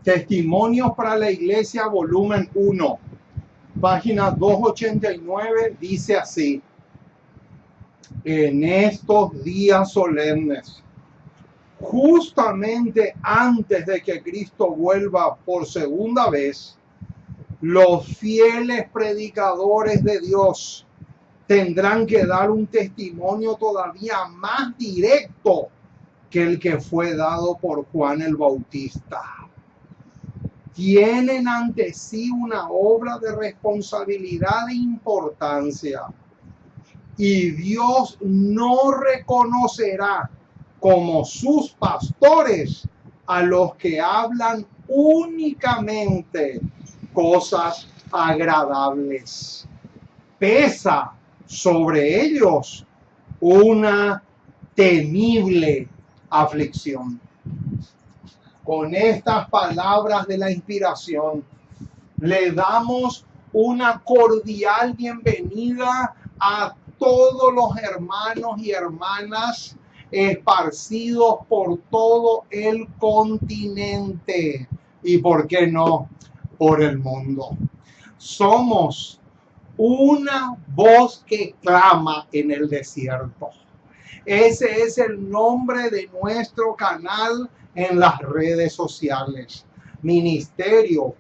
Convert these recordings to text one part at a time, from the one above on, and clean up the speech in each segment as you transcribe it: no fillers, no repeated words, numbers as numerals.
Testimonios para la Iglesia, volumen 1, página 289, dice así: en estos días solemnes, justamente antes de que Cristo vuelva por segunda vez, los fieles predicadores de Dios tendrán que dar un testimonio todavía más directo que el que fue dado por Juan el Bautista. Tienen ante sí una obra de responsabilidad e importancia, y Dios no reconocerá como sus pastores a los que hablan únicamente cosas agradables. Pesa sobre ellos una temible aflicción. Con estas palabras de la inspiración, le damos una cordial bienvenida a todos los hermanos y hermanas esparcidos por todo el continente y, ¿por qué no?, por el mundo. Somos una voz que clama en el desierto. Ese es el nombre de nuestro canal en las redes sociales. Ministerio.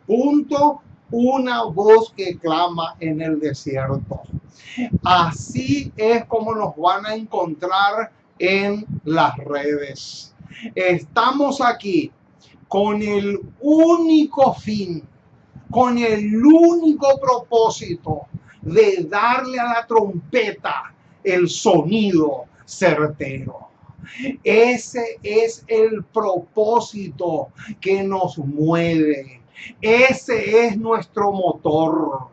Una voz que clama en el desierto. Así es como nos van a encontrar en las redes. Estamos aquí con el único fin, con el único propósito de darle a la trompeta el sonido certero. Ese es el propósito que nos mueve. Ese es nuestro motor.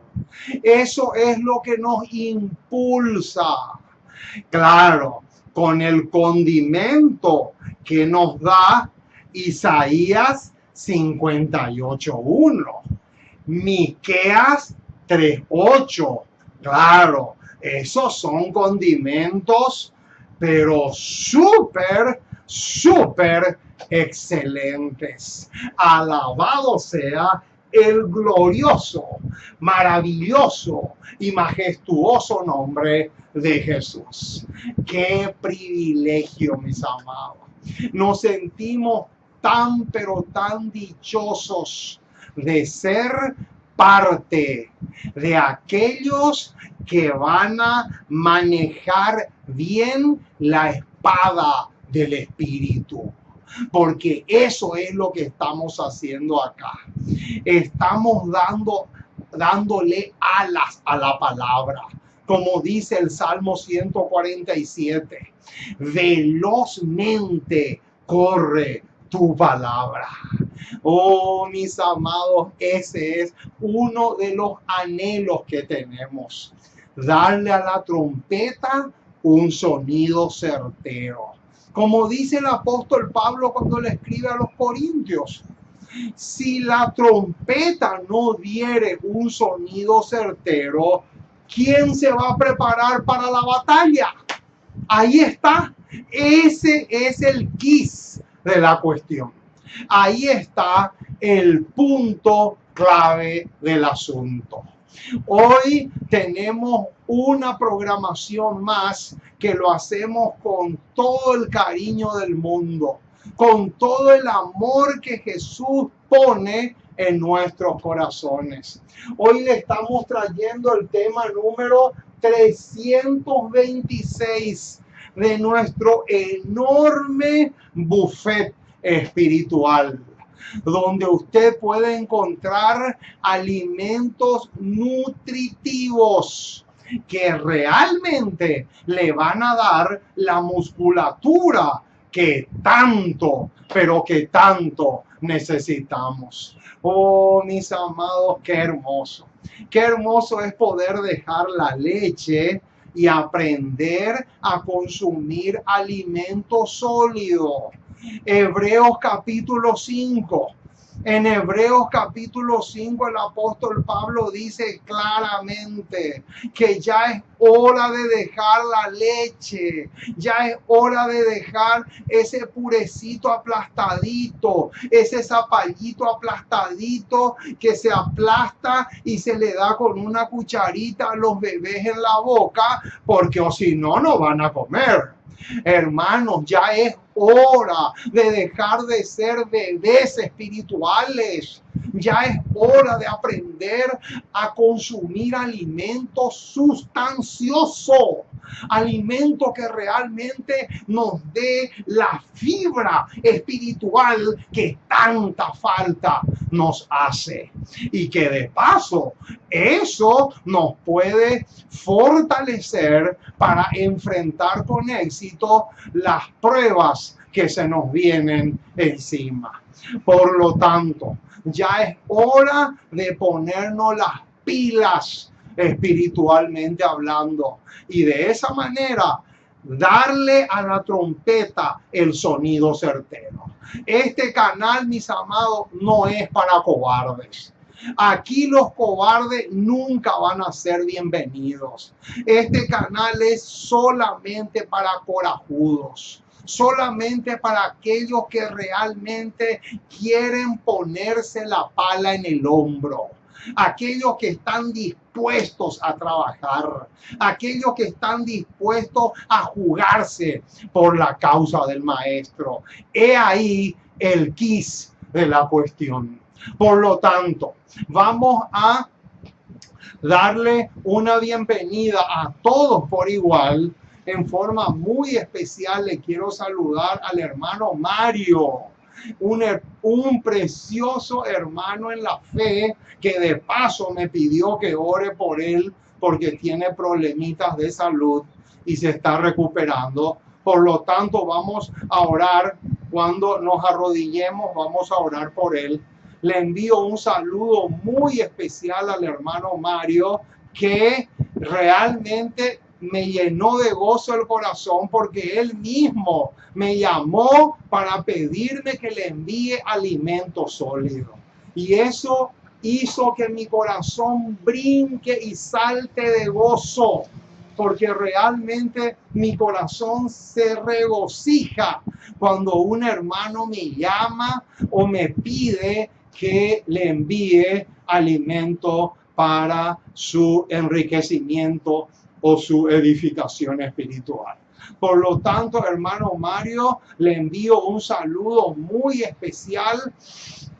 Eso es lo que nos impulsa. Claro, con el condimento que nos da Isaías 58:1, Miqueas 3:8. Claro, esos son condimentos, pero súper excelentes. Alabado sea el glorioso, maravilloso y majestuoso nombre de Jesús. Qué privilegio, mis amados. Nos sentimos tan, pero tan dichosos de ser parte de aquellos que van a manejar bien la espada del Espíritu, porque eso es lo que estamos haciendo acá. Estamos dándole alas a la palabra, como dice el Salmo 147, velozmente corre tu palabra. Oh, mis amados, ese es uno de los anhelos que tenemos: darle a la trompeta un sonido certero. Como dice el apóstol Pablo cuando le escribe a los Corintios: si la trompeta no diere un sonido certero, ¿quién se va a preparar para la batalla? Ahí está. Ese es el quiz de la cuestión. Ahí está el punto clave del asunto. Hoy tenemos una programación más que lo hacemos con todo el cariño del mundo, con todo el amor que Jesús pone en nuestros corazones. Hoy le estamos trayendo el tema número 326 de nuestro enorme buffet espiritual, donde usted puede encontrar alimentos nutritivos que realmente le van a dar la musculatura que tanto, pero que tanto necesitamos. Oh, mis amados, qué hermoso. Qué hermoso es poder dejar la leche y aprender a consumir alimento sólido. Hebreos capítulo 5 En Hebreos capítulo 5 el apóstol Pablo dice claramente que ya es hora de dejar la leche, ya es hora de dejar ese purecito aplastadito, ese zapallito aplastadito que se aplasta y se le da con una cucharita a los bebés en la boca, porque o si no, no van a comer. Hermanos, ya es hora de dejar de ser bebés espirituales. Ya es hora de aprender a consumir alimento sustancioso, alimento que realmente nos dé la fibra espiritual que tanta falta nos hace. Y que de paso, eso nos puede fortalecer para enfrentar con éxito las pruebas que se nos vienen encima. Por lo tanto, ya es hora de ponernos las pilas espiritualmente hablando y de esa manera darle a la trompeta el sonido certero. Este canal, mis amados, no es para cobardes. Aquí los cobardes nunca van a ser bienvenidos. Este canal es solamente para corajudos, solamente para aquellos que realmente quieren ponerse la pala en el hombro, aquellos que están dispuestos a trabajar, aquellos que están dispuestos a jugarse por la causa del maestro. He ahí el quis de la cuestión. Por lo tanto, vamos a darle una bienvenida a todos por igual. En forma muy especial le quiero saludar al hermano Mario, un precioso hermano en la fe que de paso me pidió que ore por él porque tiene problemitas de salud y se está recuperando. Por lo tanto, vamos a orar. Cuando nos arrodillemos, vamos a orar por él. Le envío un saludo muy especial al hermano Mario, que realmente me llenó de gozo el corazón porque él mismo me llamó para pedirme que le envíe alimento sólido. Y eso hizo que mi corazón brinque y salte de gozo, porque realmente mi corazón se regocija cuando un hermano me llama o me pide que le envíe alimento para su enriquecimiento o su edificación espiritual. Por lo tanto, hermano Mario, le envío un saludo muy especial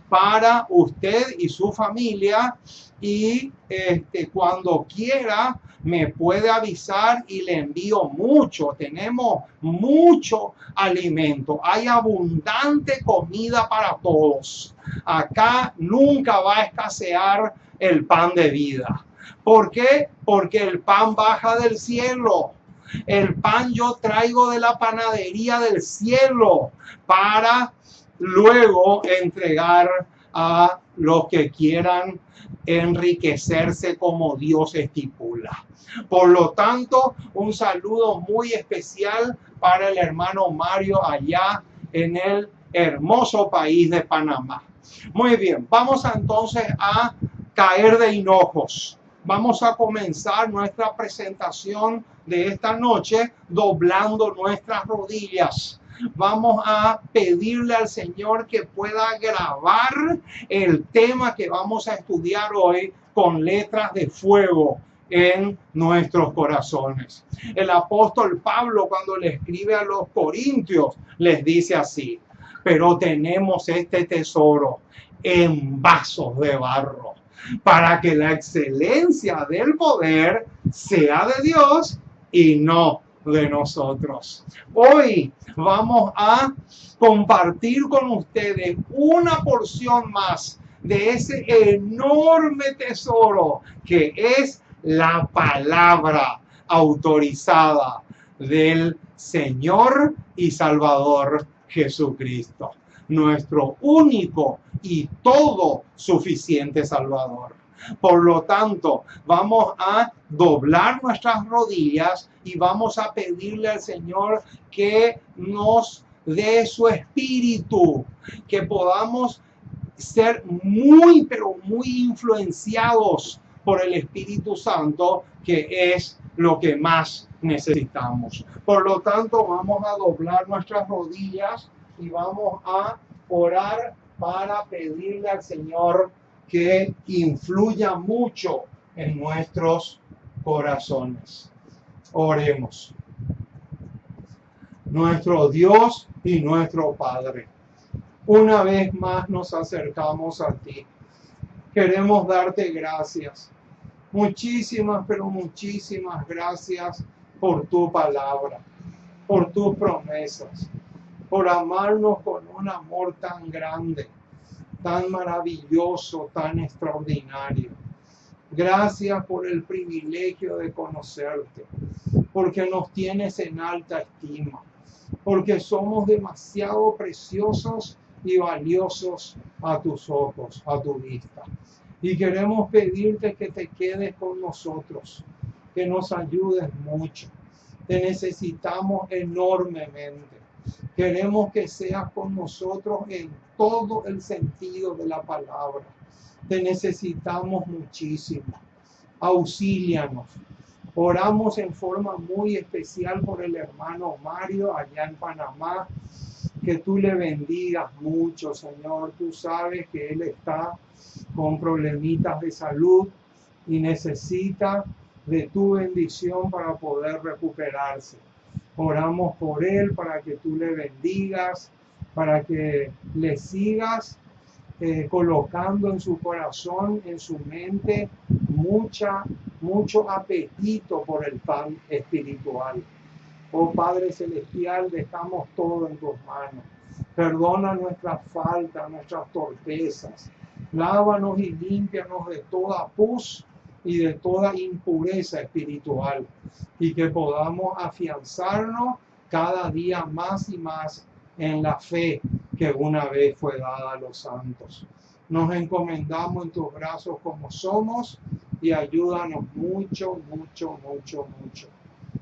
para usted y su familia y cuando quiera me puede avisar y le envío mucho. Tenemos mucho alimento, hay abundante comida para todos. Acá nunca va a escasear el pan de vida. ¿Por qué? Porque el pan baja del cielo. El pan yo traigo de la panadería del cielo para luego entregar a los que quieran enriquecerse como Dios estipula. Por lo tanto, un saludo muy especial para el hermano Mario allá en el hermoso país de Panamá. Muy bien, vamos entonces a caer de hinojos. Vamos a comenzar nuestra presentación de esta noche doblando nuestras rodillas. Vamos a pedirle al Señor que pueda grabar el tema que vamos a estudiar hoy con letras de fuego en nuestros corazones. El apóstol Pablo, cuando le escribe a los corintios, les dice así: pero tenemos este tesoro en vasos de barro, para que la excelencia del poder sea de Dios y no de nosotros. Hoy vamos a compartir con ustedes una porción más de ese enorme tesoro que es la palabra autorizada del Señor y Salvador Jesucristo, nuestro único y todo suficiente Salvador. Por lo tanto, vamos a doblar nuestras rodillas y vamos a pedirle al Señor que nos dé su espíritu, que podamos ser muy, pero muy influenciados por el Espíritu Santo, que es lo que más necesitamos. Por lo tanto, vamos a doblar nuestras rodillas y vamos a orar para pedirle al Señor que influya mucho en nuestros corazones. Oremos. Nuestro Dios y nuestro Padre, una vez más nos acercamos a ti. Queremos darte gracias. Muchísimas, pero muchísimas gracias por tu palabra, por tus promesas, por amarnos con un amor tan grande, tan maravilloso, tan extraordinario. Gracias por el privilegio de conocerte, porque nos tienes en alta estima, porque somos demasiado preciosos y valiosos a tus ojos, a tu vista. Y queremos pedirte que te quedes con nosotros, que nos ayudes mucho. Te necesitamos enormemente. Queremos que seas con nosotros en todo el sentido de la palabra. Te necesitamos muchísimo. Auxílianos. Oramos en forma muy especial por el hermano Mario allá en Panamá. Que tú le bendigas mucho, Señor. Tú sabes que él está con problemitas de salud y necesita de tu bendición para poder recuperarse. Oramos por él para que tú le bendigas, para que le sigas colocando en su corazón, en su mente, mucho apetito por el pan espiritual. Oh Padre Celestial, dejamos todo en tus manos. Perdona nuestras faltas, nuestras torpezas. Lávanos y límpianos de toda pus y de toda impureza espiritual. Y que podamos afianzarnos cada día más y más en la fe que una vez fue dada a los santos. Nos encomendamos en tus brazos como somos y ayúdanos mucho, mucho, mucho, mucho.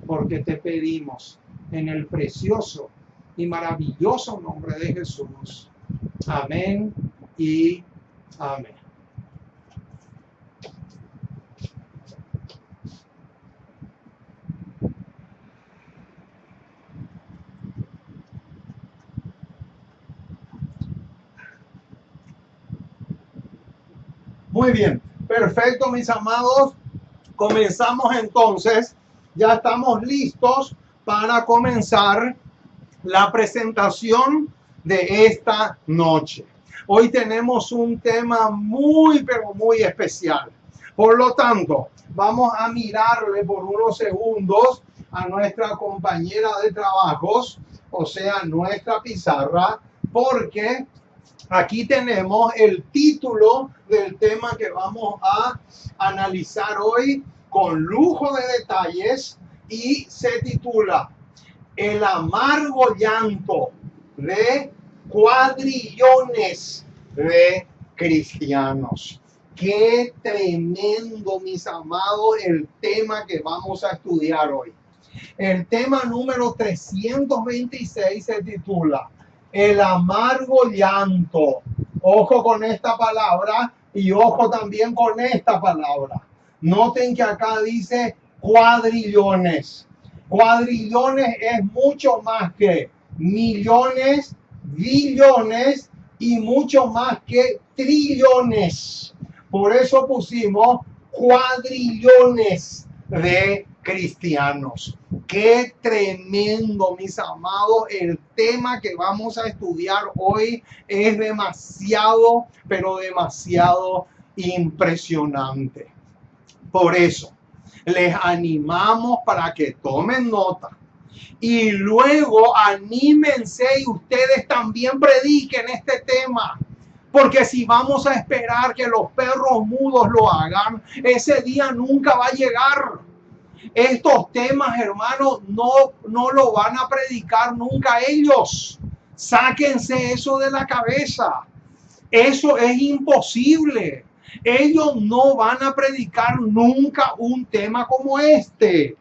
Porque te pedimos en el precioso y maravilloso nombre de Jesús. Amén y amén. Muy bien, perfecto, mis amados. Comenzamos entonces. Ya estamos listos para comenzar la presentación de esta noche. Hoy tenemos un tema muy, pero muy especial. Por lo tanto, vamos a mirarle por unos segundos a nuestra compañera de trabajos, o sea, nuestra pizarra, porque aquí tenemos el título del tema que vamos a analizar hoy con lujo de detalles y se titula El amargo llanto de cuadrillones de cristianos. Qué tremendo, mis amados, el tema que vamos a estudiar hoy. El tema número 326 se titula El amargo llanto. Ojo con esta palabra y ojo también con esta palabra. Noten que acá dice cuadrillones. Cuadrillones es mucho más que millones, billones y mucho más que trillones. Por eso pusimos cuadrillones de cristianos. Qué tremendo, mis amados. El tema que vamos a estudiar hoy es demasiado, pero demasiado impresionante. Por eso, les animamos para que tomen nota y luego anímense y ustedes también prediquen este tema. Porque si vamos a esperar que los perros mudos lo hagan, ese día nunca va a llegar. Estos temas, hermanos, no lo van a predicar nunca ellos. Sáquense eso de la cabeza. Eso es imposible. Ellos no van a predicar nunca un tema como este.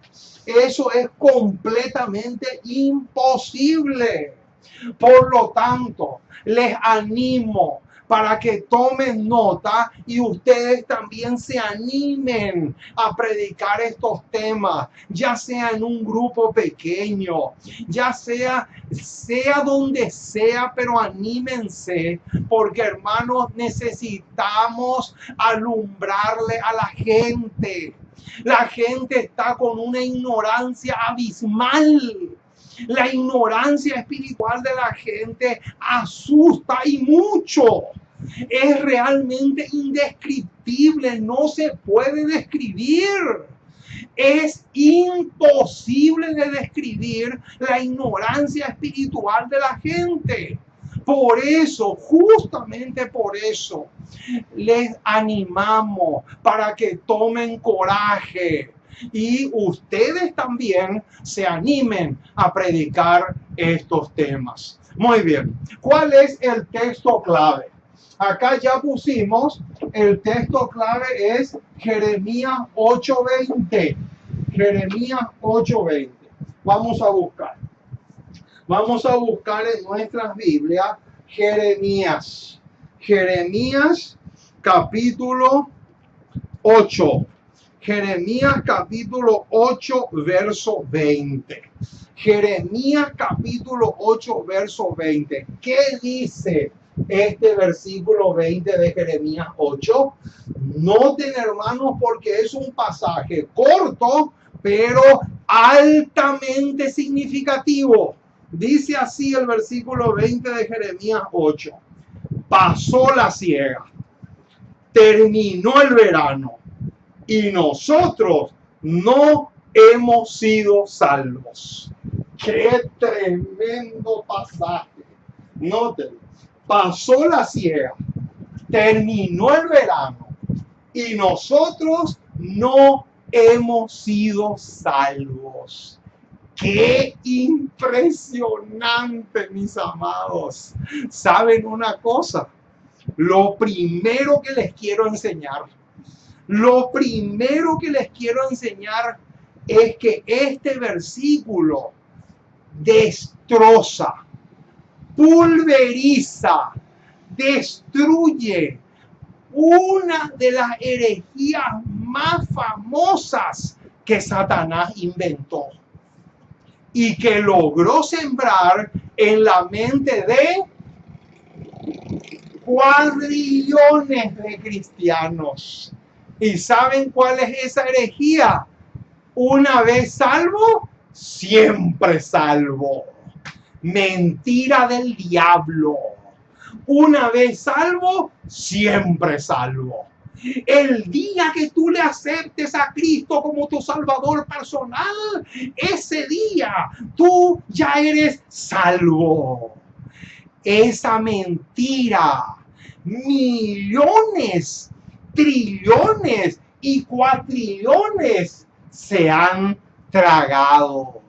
Eso es completamente imposible. Por lo tanto, les animo para que tomen nota y ustedes también se animen a predicar estos temas, ya sea en un grupo pequeño, ya sea donde sea, pero anímense, porque hermanos, necesitamos alumbrarle a la gente. La gente está con una ignorancia abismal. La ignorancia espiritual de la gente asusta y mucho. Es realmente indescriptible, no se puede describir. Es imposible de describir la ignorancia espiritual de la gente. Por eso, justamente por eso, les animamos para que tomen coraje y ustedes también se animen a predicar estos temas. Muy bien, ¿cuál es el texto clave? Acá ya pusimos, el texto clave es Jeremías 8:20. Jeremías 8:20. Vamos a buscar. Vamos a buscar en nuestras Biblias Jeremías. Jeremías capítulo 8. Jeremías capítulo 8, verso 20. Jeremías capítulo 8, verso 20. ¿Qué dice este versículo 20 de Jeremías 8? Noten, hermanos, porque es un pasaje corto, pero altamente significativo. Dice así el versículo 20 de Jeremías 8. Pasó la siega, terminó el verano y nosotros no hemos sido salvos. ¡Qué tremendo pasaje! Noten, pasó la siega, terminó el verano y nosotros no hemos sido salvos. ¡Qué impresionante, mis amados! ¿Saben una cosa? Lo primero que les quiero enseñar es que este versículo destroza, pulveriza, destruye una de las herejías más famosas que Satanás inventó y que logró sembrar en la mente de cuadrillones de cristianos. ¿Y saben cuál es esa herejía? Una vez salvo, siempre salvo. Mentira del diablo. Una vez salvo, siempre salvo. El día que tú le aceptes a Cristo como tu Salvador personal, ese día tú ya eres salvo. Esa mentira, millones, trillones y cuatrillones se han tragado.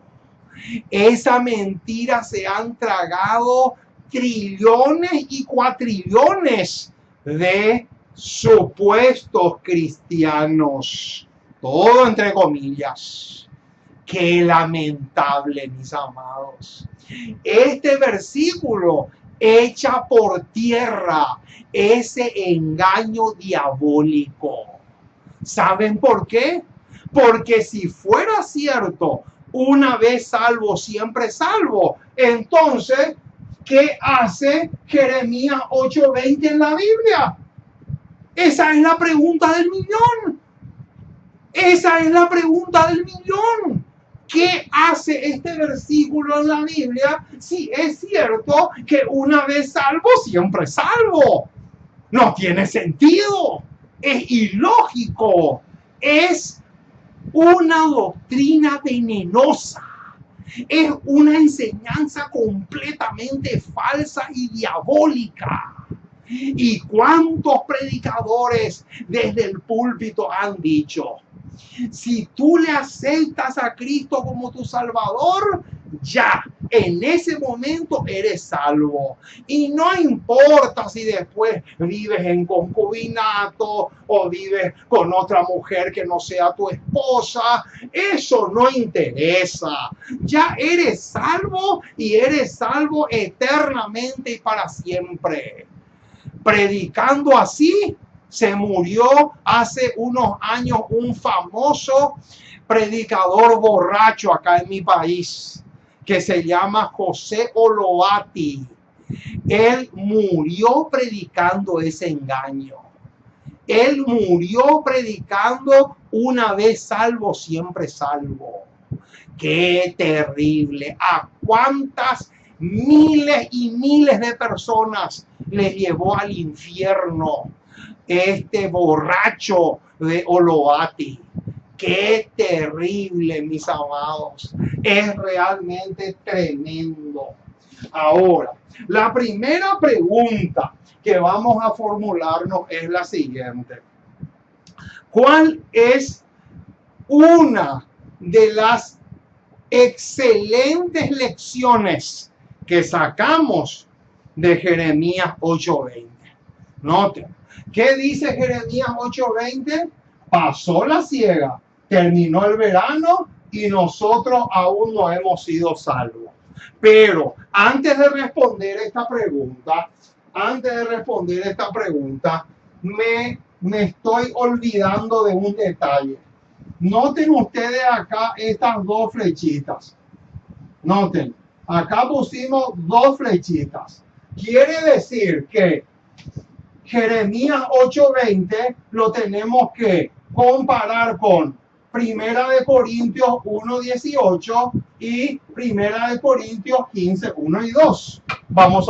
Esa mentira se han tragado trillones y cuatrillones de supuestos cristianos. Todo entre comillas. Qué lamentable, mis amados. Este versículo echa por tierra ese engaño diabólico. ¿Saben por qué? Porque si fuera cierto, una vez salvo, siempre salvo, entonces, ¿qué hace Jeremías 8:20 en la Biblia? Esa es la pregunta del millón. Esa es la pregunta del millón. ¿Qué hace este versículo en la Biblia si es cierto que una vez salvo, siempre salvo? No tiene sentido. Es ilógico. Es una doctrina venenosa. Es una enseñanza completamente falsa y diabólica. ¿Y cuántos predicadores desde el púlpito han dicho? Si tú le aceptas a Cristo como tu Salvador, ya en ese momento eres salvo. Y no importa si después vives en concubinato o vives con otra mujer que no sea tu esposa, eso no interesa. Ya eres salvo y eres salvo eternamente y para siempre. Predicando así, se murió hace unos años un famoso predicador borracho acá en mi país, que se llama José Oloati. Él murió predicando ese engaño. Él murió predicando una vez salvo, siempre salvo. ¡Qué terrible! ¿A cuántas miles y miles de personas les llevó al infierno este borracho de Oloati? ¡Qué terrible, mis amados! Es realmente tremendo. Ahora, la primera pregunta que vamos a formularnos es la siguiente. ¿Cuál es una de las excelentes lecciones que sacamos de Jeremías 8:20? Noten, ¿qué dice Jeremías 8:20? Pasó la siega, terminó el verano y nosotros aún no hemos sido salvos. Pero antes de responder esta pregunta, me estoy olvidando de un detalle. Noten ustedes acá estas dos flechitas. Noten, acá pusimos dos flechitas. Quiere decir que Jeremías 8:20 lo tenemos que comparar con Primera de Corintios 1:18 y Primera de Corintios 15:1 y 2. Vamos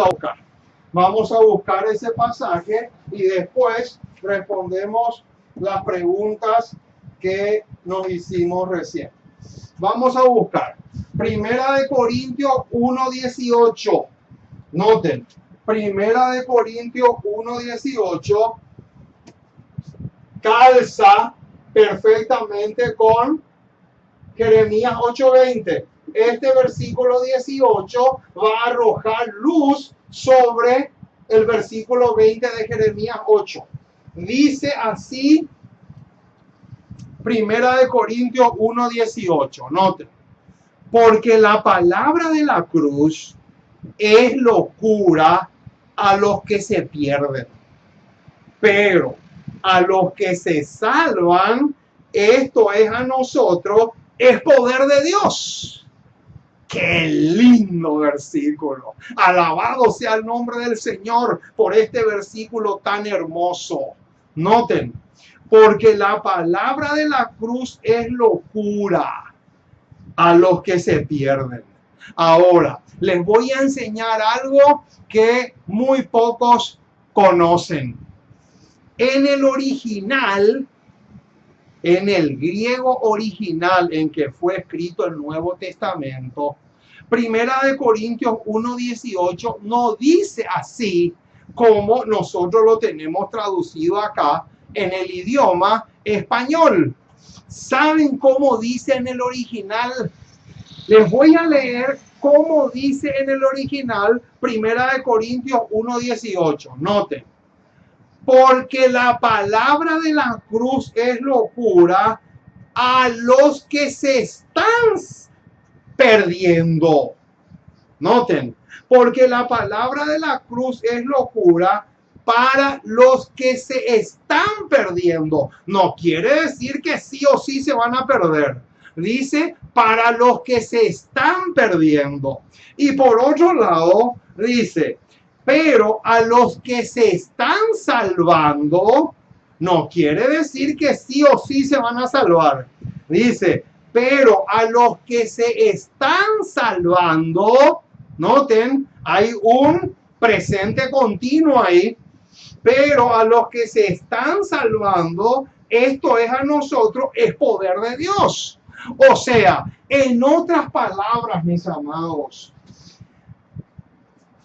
a buscar ese pasaje y después respondemos las preguntas que nos hicimos recién. Vamos a buscar Primera de Corintios 1:18. Noten, Primera de Corintios 1:18 calza perfectamente con Jeremías 8:20. Este versículo 18 va a arrojar luz sobre el versículo 20 de Jeremías 8. Dice así Primera de Corintios 1:18. Noten, porque la palabra de la cruz es locura a los que se pierden, pero a los que se salvan, esto es a nosotros, es poder de Dios. ¡Qué lindo versículo! Alabado sea el nombre del Señor por este versículo tan hermoso. Noten, porque la palabra de la cruz es locura a los que se pierden. Ahora, les voy a enseñar algo que muy pocos conocen. En el original, en el griego original en que fue escrito el Nuevo Testamento, Primera de Corintios 1:18 no dice así como nosotros lo tenemos traducido acá en el idioma español. ¿Saben cómo dice en el original? Les voy a leer cómo dice en el original Primera de Corintios 1:18. Noten. Porque la palabra de la cruz es locura a los que se están perdiendo. Noten, porque la palabra de la cruz es locura para los que se están perdiendo. No quiere decir que sí o sí se van a perder. Dice para los que se están perdiendo. Y por otro lado, dice, pero a los que se están salvando, no quiere decir que sí o sí se van a salvar. Dice, pero a los que se están salvando, noten, hay un presente continuo ahí, pero a los que se están salvando, esto es a nosotros, es poder de Dios. O sea, en otras palabras, mis amados,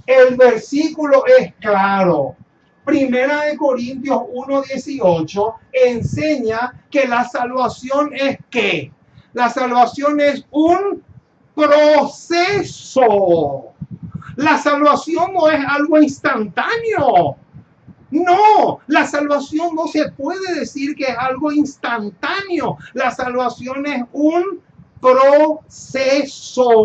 el versículo es claro. Primera de Corintios 1:18 enseña que la salvación es ¿qué? La salvación es un proceso. La salvación no es algo instantáneo. No, la salvación no se puede decir que es algo instantáneo. La salvación es un proceso.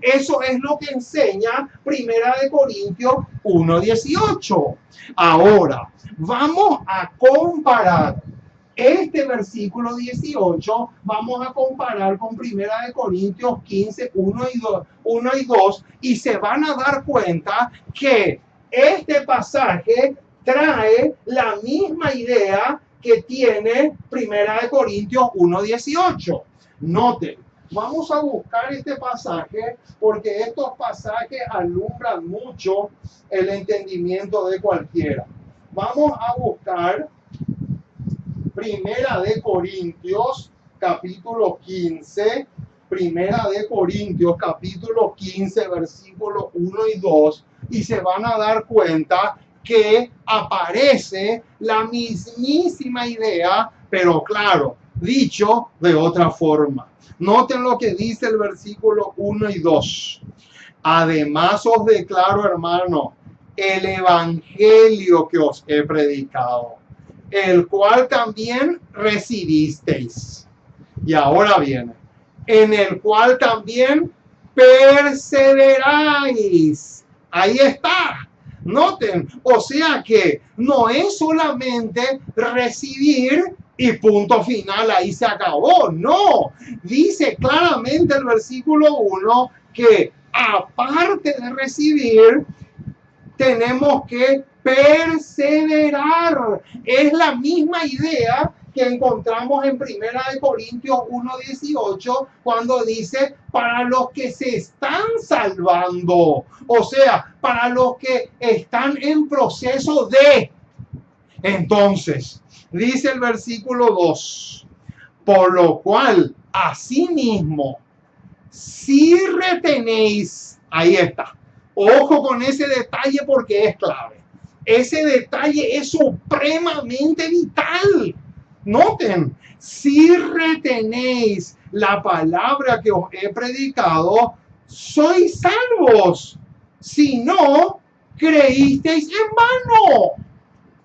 Eso es lo que enseña Primera de Corintios 1:18. Ahora, vamos a comparar este versículo 18, vamos a comparar con Primera de Corintios 15, 1 y 2, y se van a dar cuenta que este pasaje trae la misma idea que tiene Primera de Corintios 1:18. Noten, vamos a buscar este pasaje porque estos pasajes alumbran mucho el entendimiento de cualquiera. Vamos a buscar Primera de Corintios, capítulo 15. Primera de Corintios, capítulo 15, versículos 1 y 2. Y se van a dar cuenta que aparece la mismísima idea, pero claro, dicho de otra forma. Noten lo que dice el versículo 1 y 2. Además os declaro, hermano, el evangelio que os he predicado, el cual también recibisteis. Y ahora viene, en el cual también perseveráis. Ahí está. Noten, o sea que no es solamente recibir y punto final, ahí se acabó. No, dice claramente el versículo 1 que aparte de recibir, tenemos que perseverar. Es la misma idea que encontramos en Primera de Corintios 1:18 cuando dice para los que se están salvando, o sea, para los que están en proceso de. Entonces, dice el versículo 2, por lo cual, asimismo, si retenéis, ahí está. Ojo con ese detalle porque es clave. Ese detalle es supremamente vital. Noten, si retenéis la palabra que os he predicado, sois salvos. Si no, creísteis en vano.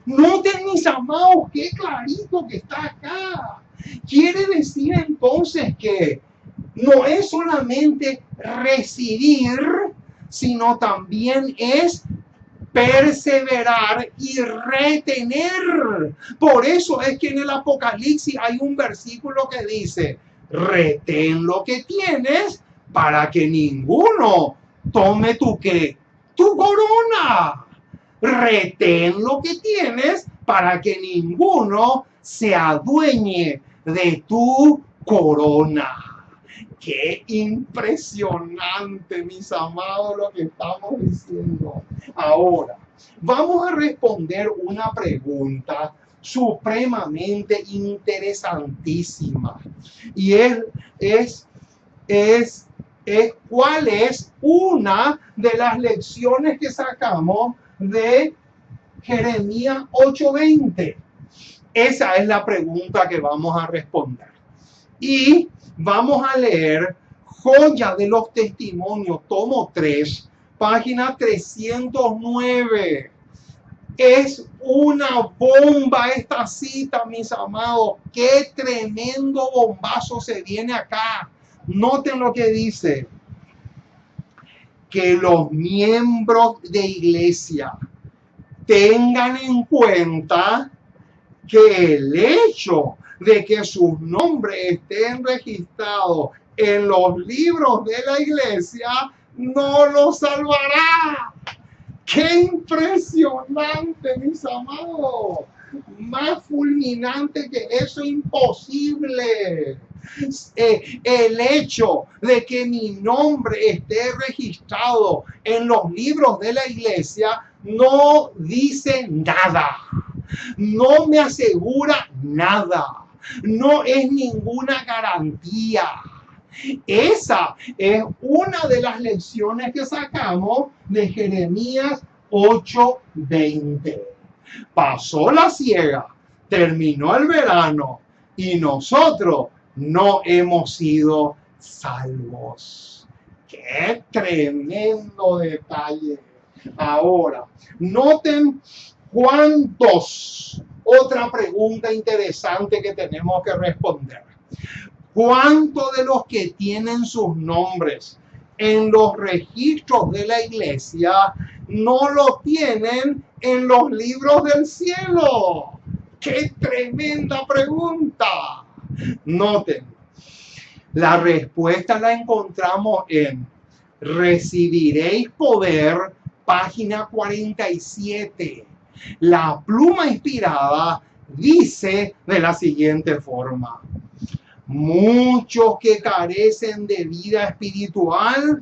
Noten, mis amados, qué clarito que está acá. Quiere decir entonces que no es solamente recibir, sino también es perseverar y retener. Por eso es que en el Apocalipsis hay un versículo que dice, retén lo que tienes para que ninguno tome tu corona. Retén lo que tienes para que ninguno se adueñe de tu corona. Qué impresionante, mis amados, lo que estamos diciendo. Ahora, vamos a responder una pregunta supremamente interesantísima. Y es ¿cuál es una de las lecciones que sacamos de Jeremías 8:20? Esa es la pregunta que vamos a responder. Y vamos a leer Joya de los Testimonios, tomo 3, página 309. Es una bomba esta cita, mis amados. Qué tremendo bombazo se viene acá. Noten lo que dice. Que los miembros de iglesia tengan en cuenta que el hecho de que sus nombres estén registrados en los libros de la iglesia no los salvará. ¡Qué impresionante, mis amados! Más fulminante que eso, imposible. El hecho de que mi nombre esté registrado en los libros de la iglesia no dice nada. No me asegura nada. No es ninguna garantía. Esa es una de las lecciones que sacamos de Jeremías 8:20. Pasó la siega, terminó el verano y nosotros no hemos sido salvos. ¡Qué tremendo detalle! Ahora, noten Juan 2. Otra pregunta interesante que tenemos que responder. ¿Cuántos de los que tienen sus nombres en los registros de la iglesia no lo tienen en los libros del cielo? ¡Qué tremenda pregunta! Noten, la respuesta la encontramos en Recibiréis poder, página 47. La pluma inspirada dice de la siguiente forma: muchos que carecen de vida espiritual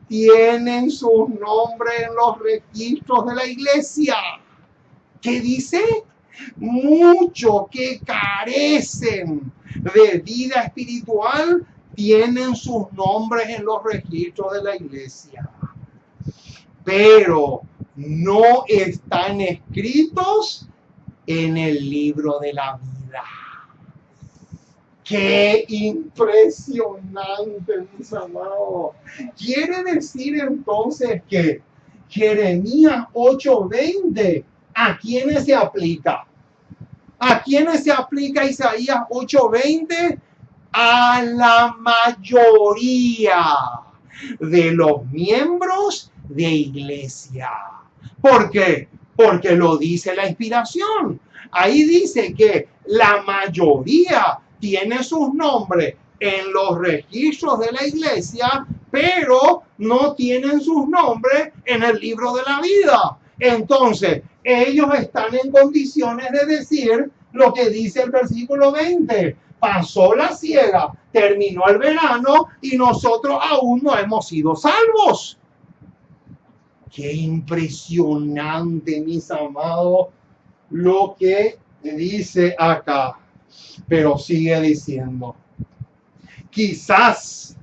tienen sus nombres en los registros de la iglesia. ¿Qué dice? Muchos que carecen de vida espiritual tienen sus nombres en los registros de la iglesia, pero no están escritos en el libro de la vida. ¡Qué impresionante, mis amados! Quiere decir entonces que Jeremías 8:20, ¿a quiénes se aplica? ¿A quiénes se aplica Isaías 8:20? A la mayoría de los miembros de iglesia. ¿Por qué? Porque lo dice la inspiración. Ahí dice que la mayoría tiene sus nombres en los registros de la iglesia, pero no tienen sus nombres en el libro de la vida. Entonces, ellos están en condiciones de decir lo que dice el versículo 20. Pasó la siega, terminó el verano y nosotros aún no hemos sido salvos. Qué impresionante, mis amados, lo que dice acá. Pero sigue diciendo: quizás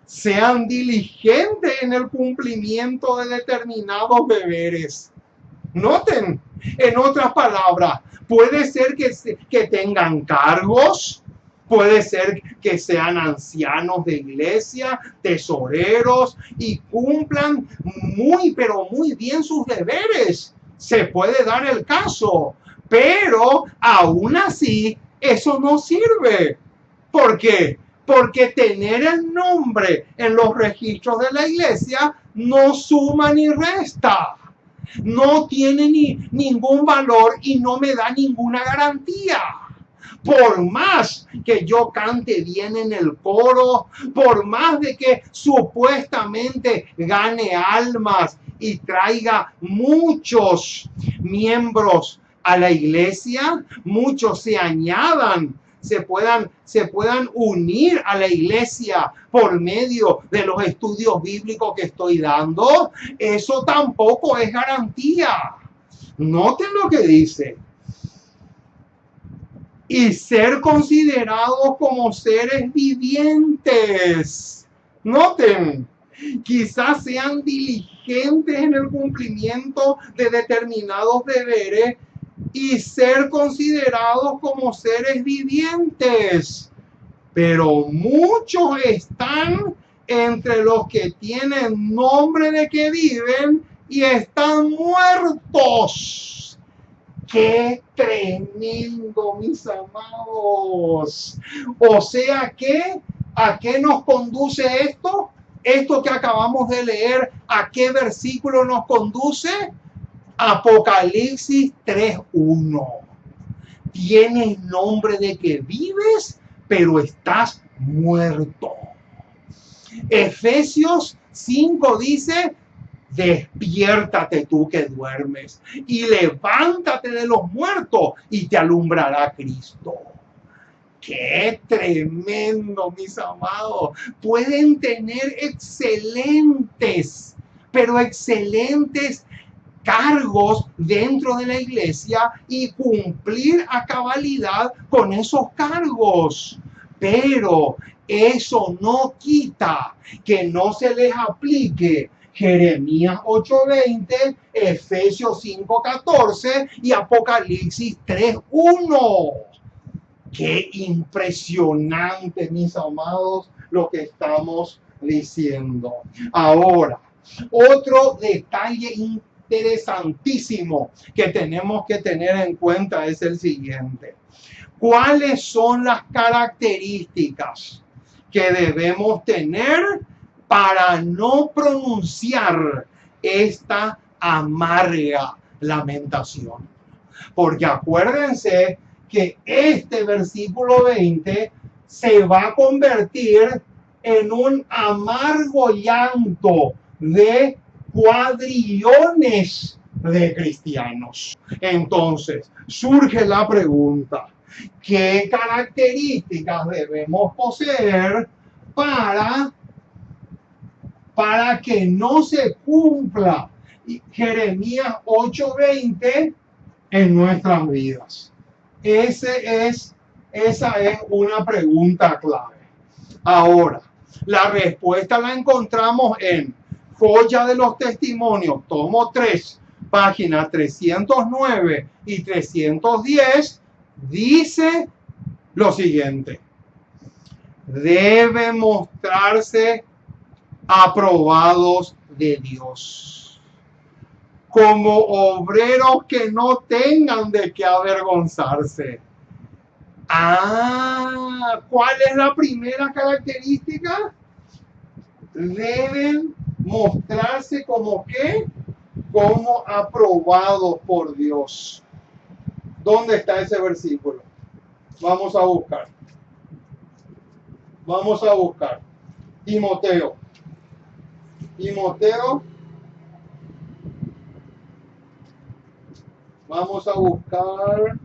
sean diligentes en el cumplimiento de determinados deberes. Noten, en otras palabras, puede ser que tengan cargos, puede ser que sean ancianos de iglesia, tesoreros, y cumplan pero muy bien sus deberes. Se puede dar el caso, pero aún así eso no sirve. ¿Por qué? Porque tener el nombre en los registros de la iglesia no suma ni resta. No tiene ningún valor y no me da ninguna garantía. Por más que yo cante bien en el coro, por más de que supuestamente gane almas y traiga muchos miembros a la iglesia, muchos se añadan, se puedan unir a la iglesia por medio de los estudios bíblicos que estoy dando, eso tampoco es garantía. Noten lo que dice: y ser considerados como seres vivientes. Noten, quizás sean diligentes en el cumplimiento de determinados deberes y ser considerados como seres vivientes. Pero muchos están entre los que tienen nombre de que viven y están muertos. ¡Qué tremendo, mis amados! O sea que, ¿a qué nos conduce esto? Esto que acabamos de leer, ¿a qué versículo nos conduce? Apocalipsis 3:1. Tienes nombre de que vives, pero estás muerto. Efesios 5 dice: despiértate tú que duermes y levántate de los muertos y te alumbrará Cristo. ¡Qué tremendo, mis amados! Pueden tener excelentes, pero excelentes cargos dentro de la iglesia y cumplir a cabalidad con esos cargos. Pero eso no quita que no se les aplique Jeremías 8:20, Efesios 5:14 y Apocalipsis 3:1. Qué impresionante, mis amados, lo que estamos diciendo. Ahora, otro detalle interesantísimo que tenemos que tener en cuenta es el siguiente: ¿cuáles son las características que debemos tener para no pronunciar esta amarga lamentación. Porque acuérdense que este versículo 20 se va a convertir en un amargo llanto de cuadrillones de cristianos. Entonces, surge la pregunta: ¿qué características debemos poseer para que no se cumpla Jeremías 8:20 en nuestras vidas? Esa es una pregunta clave. Ahora, la respuesta la encontramos en Joya de los Testimonios, tomo 3, páginas 309 y 310, dice lo siguiente: deben mostrarse aprobados de Dios, como obreros que no tengan de qué avergonzarse. ¿Cuál es la primera característica? Deben mostrarse como ¿qué? Como aprobados por Dios. ¿Dónde está ese versículo? Vamos a buscar. Timoteo. Vamos a buscar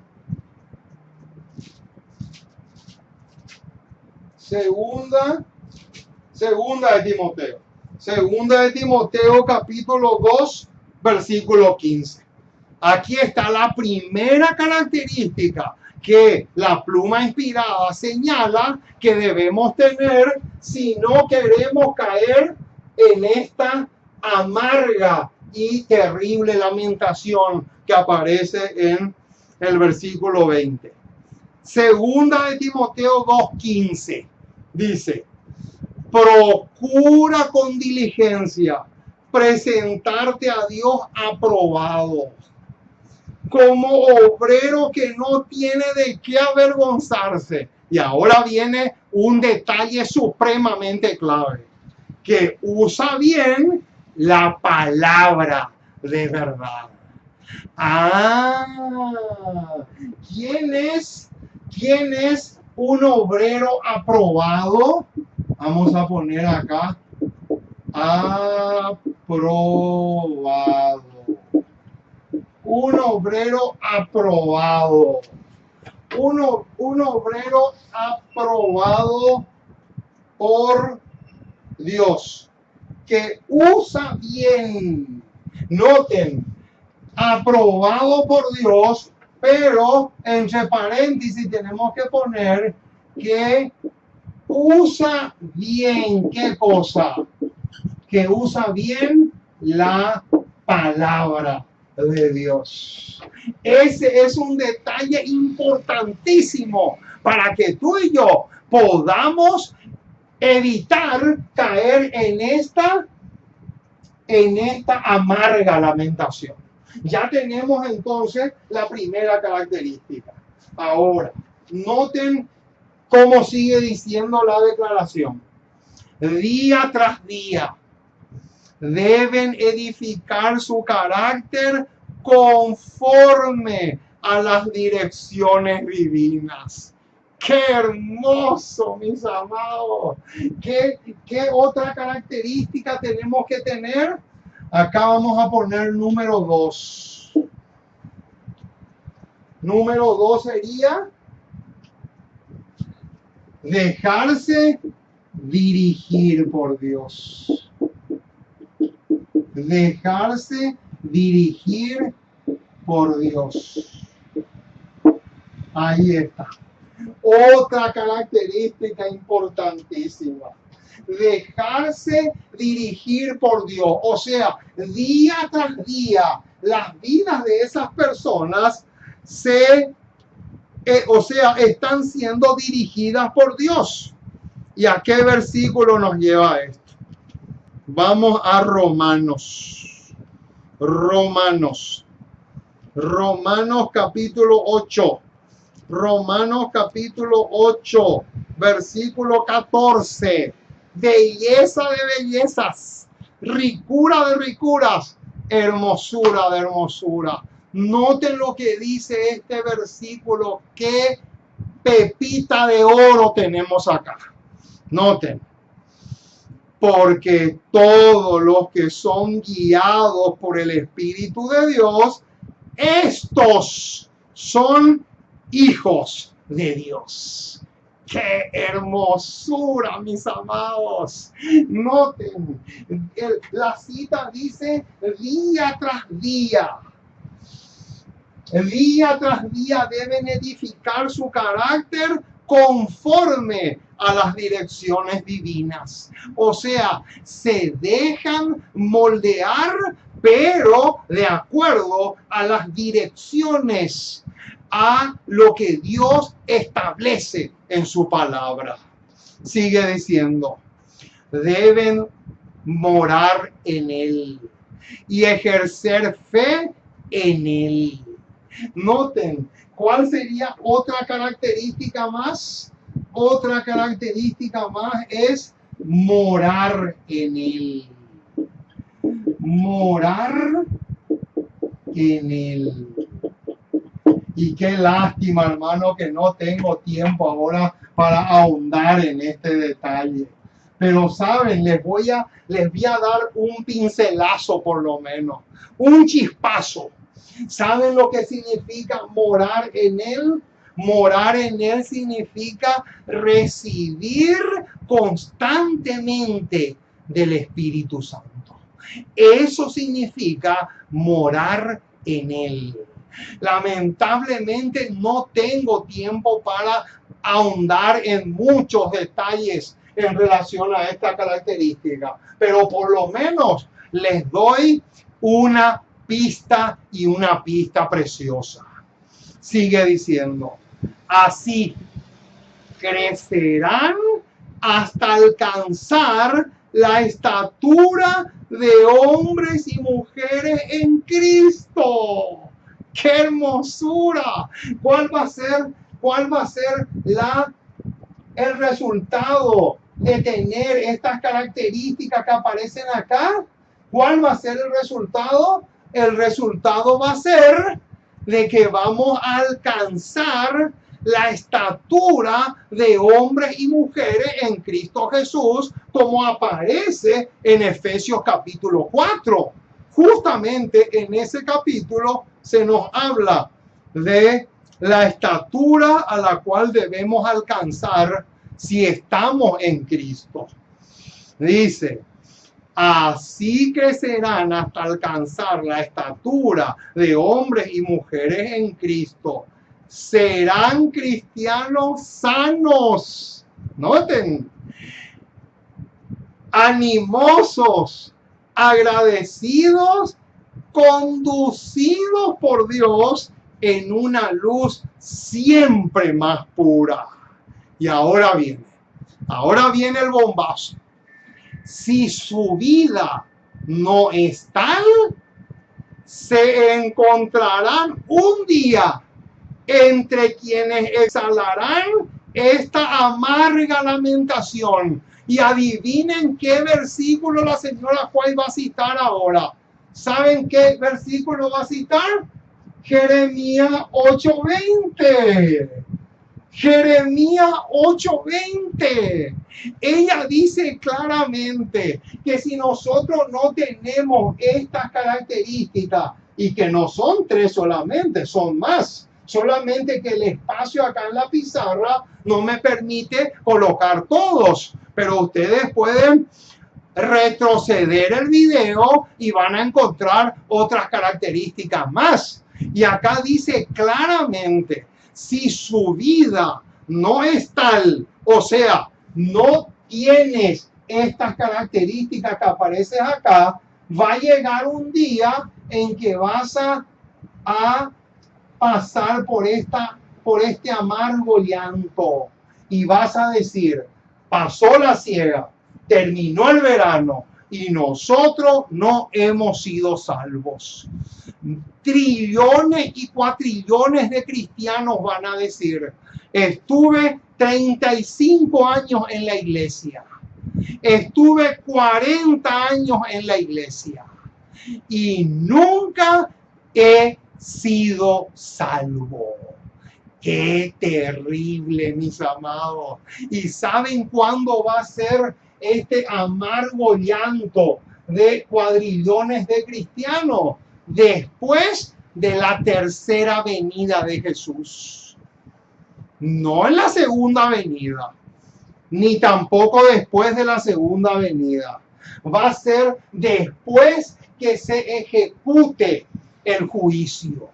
Segunda de Timoteo. Segunda de Timoteo, capítulo 2, versículo 15. Aquí está la primera característica que la pluma inspirada señala que debemos tener si no queremos caer en esta amarga y terrible lamentación que aparece en el versículo 20. Segunda de Timoteo 2:15 dice: procura con diligencia presentarte a Dios aprobado, como obrero que no tiene de qué avergonzarse. Y ahora viene un detalle supremamente clave: que usa bien la palabra de verdad. ¿Quién es un obrero aprobado? Vamos a poner acá: aprobado. Un obrero aprobado. Un obrero aprobado por Dios, que usa bien. Noten, aprobado por Dios, pero entre paréntesis tenemos que poner que usa bien. ¿Qué cosa? Que usa bien la palabra de Dios. Ese es un detalle importantísimo para que tú y yo podamos evitar caer en esta amarga lamentación. Ya tenemos entonces la primera característica. Ahora, noten cómo sigue diciendo la declaración: día tras día deben edificar su carácter conforme a las direcciones divinas. ¡Qué hermoso, mis amados! ¿Qué otra característica tenemos que tener? Acá vamos a poner número 2. Número 2 sería dejarse dirigir por Dios. Dejarse dirigir por Dios. Ahí está. Otra característica importantísima: dejarse dirigir por Dios. O sea, día tras día, las vidas de esas personas están siendo dirigidas por Dios. ¿Y a qué versículo nos lleva esto? Vamos a Romanos capítulo 8. Romanos capítulo 8, versículo 14. Belleza de bellezas, ricura de ricuras, hermosura de hermosura. Noten lo que dice este versículo. Qué pepita de oro tenemos acá. Noten. Porque todos los que son guiados por el Espíritu de Dios, estos son hijos de Dios. ¡Qué hermosura, mis amados! Noten, la cita dice día tras día. Día tras día deben edificar su carácter conforme a las direcciones divinas. O sea, se dejan moldear, pero de acuerdo a las direcciones, a lo que Dios establece en su palabra. Sigue diciendo, deben morar en Él y ejercer fe en Él. Noten, ¿cuál sería otra característica más? Otra característica más es morar en Él. Morar en Él. Y qué lástima, hermano, que no tengo tiempo ahora para ahondar en este detalle. Pero saben, les voy a dar un pincelazo por lo menos, un chispazo. ¿Saben lo que significa morar en Él? Morar en Él significa recibir constantemente del Espíritu Santo. Eso significa morar en Él. Lamentablemente no tengo tiempo para ahondar en muchos detalles en relación a esta característica, pero por lo menos les doy una pista y una pista preciosa. Sigue diciendo, así crecerán hasta alcanzar la estatura de hombres y mujeres en Cristo. ¡Qué hermosura! ¿Cuál va a ser el resultado de tener estas características que aparecen acá? ¿Cuál va a ser el resultado? El resultado va a ser de que vamos a alcanzar la estatura de hombres y mujeres en Cristo Jesús, como aparece en Efesios capítulo 4. Justamente en ese capítulo se nos habla de la estatura a la cual debemos alcanzar si estamos en Cristo. Dice, así crecerán hasta alcanzar la estatura de hombres y mujeres en Cristo. Serán cristianos sanos. Noten, animosos, agradecidos, conducidos por Dios en una luz siempre más pura. Y ahora viene el bombazo. Si su vida no es tal, se encontrarán un día entre quienes exhalarán esta amarga lamentación. Y adivinen qué versículo la señora Juárez va a citar ahora. ¿Saben qué versículo va a citar? Jeremías 8:20. Jeremías 8:20. Ella dice claramente que si nosotros no tenemos estas características, y que no son 3 solamente, son más, solamente que el espacio acá en la pizarra no me permite colocar todos, pero ustedes pueden retroceder el video y van a encontrar otras características más. Y acá dice claramente, si su vida no es tal, o sea, no tienes estas características que aparecen acá, va a llegar un día en que vas a pasar por este amargo llanto y vas a decir, pasó la siega, terminó el verano y nosotros no hemos sido salvos. Trillones y cuatrillones de cristianos van a decir, estuve 35 años en la iglesia. Estuve 40 años en la iglesia y nunca he sido salvo. Qué terrible, mis amados. ¿Y saben cuándo va a ser este amargo llanto de cuadrillones de cristianos? Después de la tercera venida de Jesús. No en la segunda venida, ni tampoco después de la segunda venida. Va a ser después que se ejecute el juicio.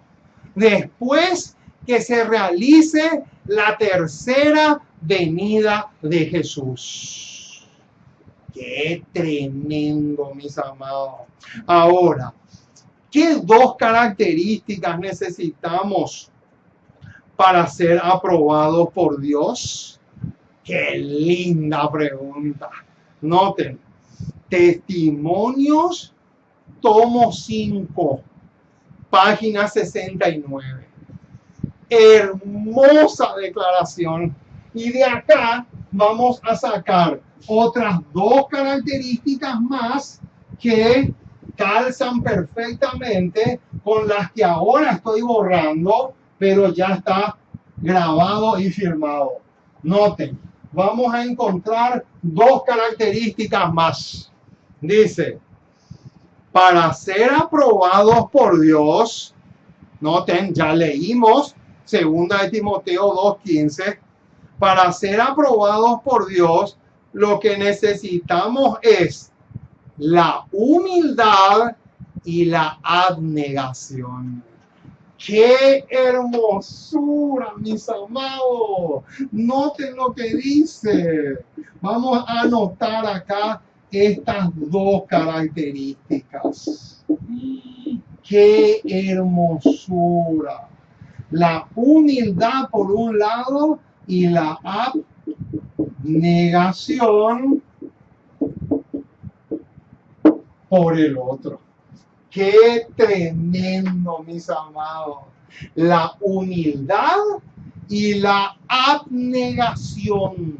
Después que se realice la tercera venida de Jesús. Qué tremendo, mis amados. Ahora, ¿qué dos características necesitamos para ser aprobados por Dios? Qué linda pregunta. Noten, Testimonios, tomo 5, página 69. Hermosa declaración. Y de acá vamos a sacar otras dos características más que calzan perfectamente con las que ahora estoy borrando, pero ya está grabado y firmado. Noten, vamos a encontrar dos características más. Dice, para ser aprobados por Dios, noten, ya leímos 2 de Timoteo 2:15, para ser aprobados por Dios, lo que necesitamos es la humildad y la abnegación. ¡Qué hermosura, mis amados! Noten lo que dice. Vamos a anotar acá estas dos características. ¡Qué hermosura! La humildad por un lado y la abnegación por el otro. ¡Qué tremendo, mis amados! La humildad y la abnegación.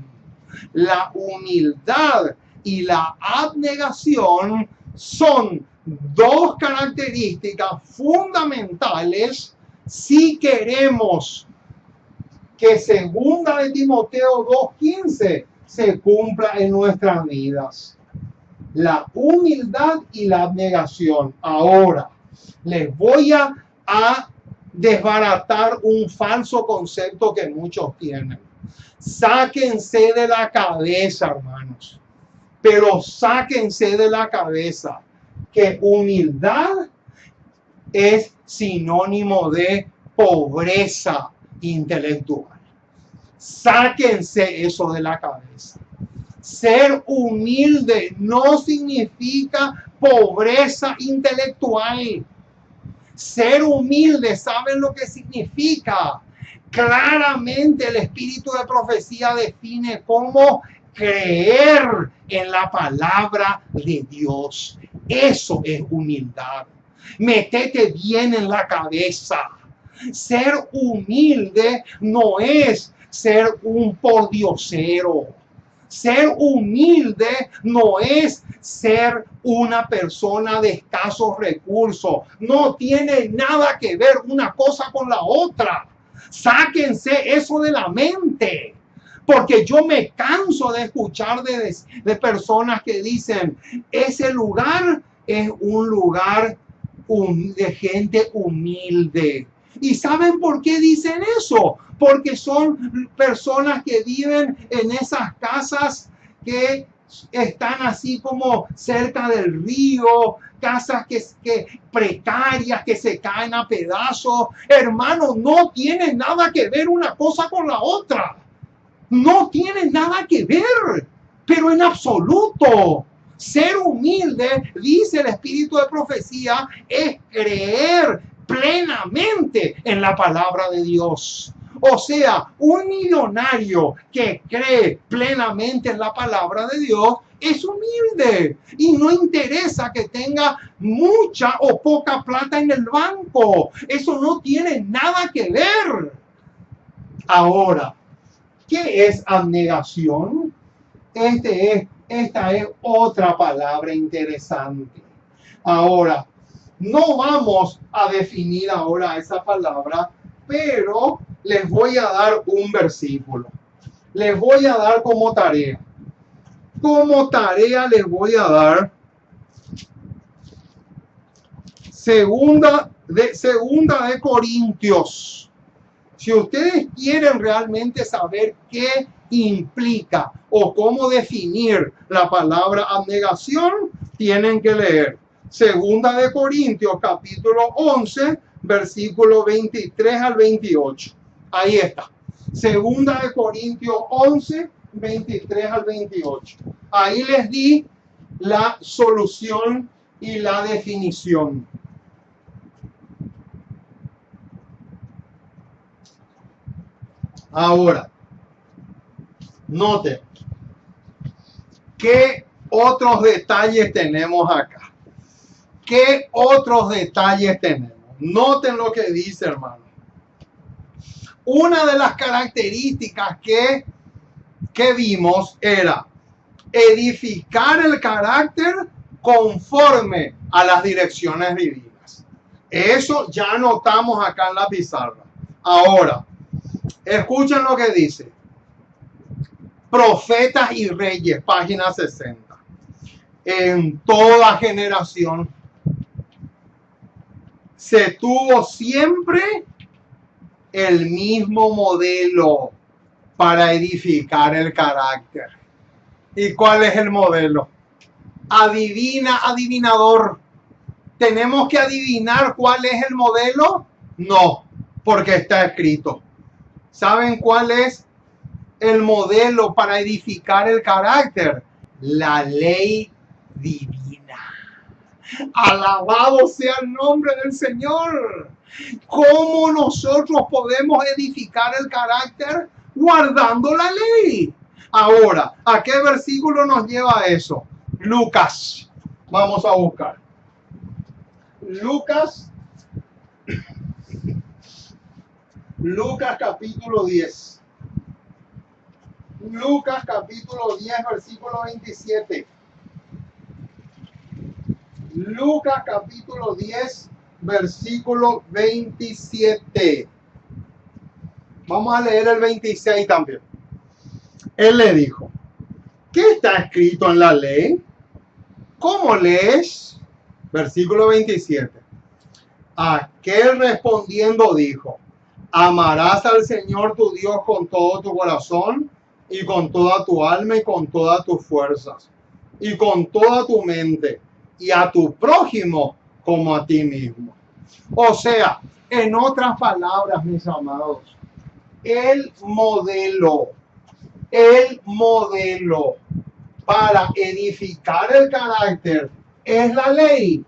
La humildad y la abnegación son dos características fundamentales si queremos que 2 de Timoteo 2:15 se cumpla en nuestras vidas. La humildad y la abnegación. Ahora, les voy a desbaratar un falso concepto que muchos tienen. Sáquense de la cabeza, hermanos, pero sáquense de la cabeza que humildad es sinónimo de pobreza intelectual. Sáquense eso de la cabeza. Ser humilde no significa pobreza intelectual. Ser humilde, ¿saben lo que significa? Claramente el espíritu de profecía define como creer en la palabra de Dios. Eso es humildad. Métete bien en la cabeza. Ser humilde no es ser un pordiosero. Ser humilde no es ser una persona de escasos recursos. No tiene nada que ver una cosa con la otra. Sáquense eso de la mente. Porque yo me canso de escuchar de personas que dicen, ese lugar es un lugar de gente humilde. ¿Y saben por qué dicen eso? Porque son personas que viven en esas casas que están así como cerca del río, casas que precarias, que se caen a pedazos. Hermanos, no tienen nada que ver una cosa con la otra. No tienen nada que ver, pero en absoluto. Ser humilde, dice el espíritu de profecía, es creer plenamente en la palabra de Dios. O sea, un millonario que cree plenamente en la palabra de Dios es humilde y no interesa que tenga mucha o poca plata en el banco. Eso no tiene nada que ver. Ahora, ¿Qué es abnegación? Esta es otra palabra interesante. Ahora, no vamos a definir ahora esa palabra, pero les voy a dar un versículo. Les voy a dar como tarea. Como tarea les voy a dar Segunda de Corintios. Si ustedes quieren realmente saber qué implica o cómo definir la palabra abnegación, tienen que leer Segunda de Corintios, capítulo 11, versículo 23 al 28. Ahí está. Segunda de Corintios 11, 23 al 28. Ahí les di la solución y la definición. Ahora, noten, ¿qué otros detalles tenemos acá? ¿Qué otros detalles tenemos? Noten lo que dice, hermano. Una de las características que vimos era edificar el carácter conforme a las direcciones divinas. Eso ya notamos acá en la pizarra. Ahora, escuchen lo que dice. Profetas y Reyes, página 60. En toda generación se tuvo siempre el mismo modelo para edificar el carácter. ¿Y cuál es el modelo? Adivina, adivinador. ¿Tenemos que adivinar cuál es el modelo? No, porque está escrito. ¿Saben cuál es el modelo para edificar el carácter? La ley divina. Alabado sea el nombre del Señor. ¿Cómo nosotros podemos edificar el carácter? Guardando la ley. Ahora, ¿a qué versículo nos lleva eso? Lucas. Vamos a buscar. Lucas capítulo 10. Lucas capítulo 10, versículo 27. Lucas capítulo 10, versículo 27. Vamos a leer el 26 también. Él le dijo, ¿qué está escrito en la ley? ¿Cómo lees? Versículo 27. Aquel respondiendo dijo, amarás al Señor tu Dios con todo tu corazón y con toda tu alma y con todas tus fuerzas y con toda tu mente y a tu prójimo como a ti mismo. O sea, en otras palabras, mis amados, el modelo para edificar el carácter es la ley,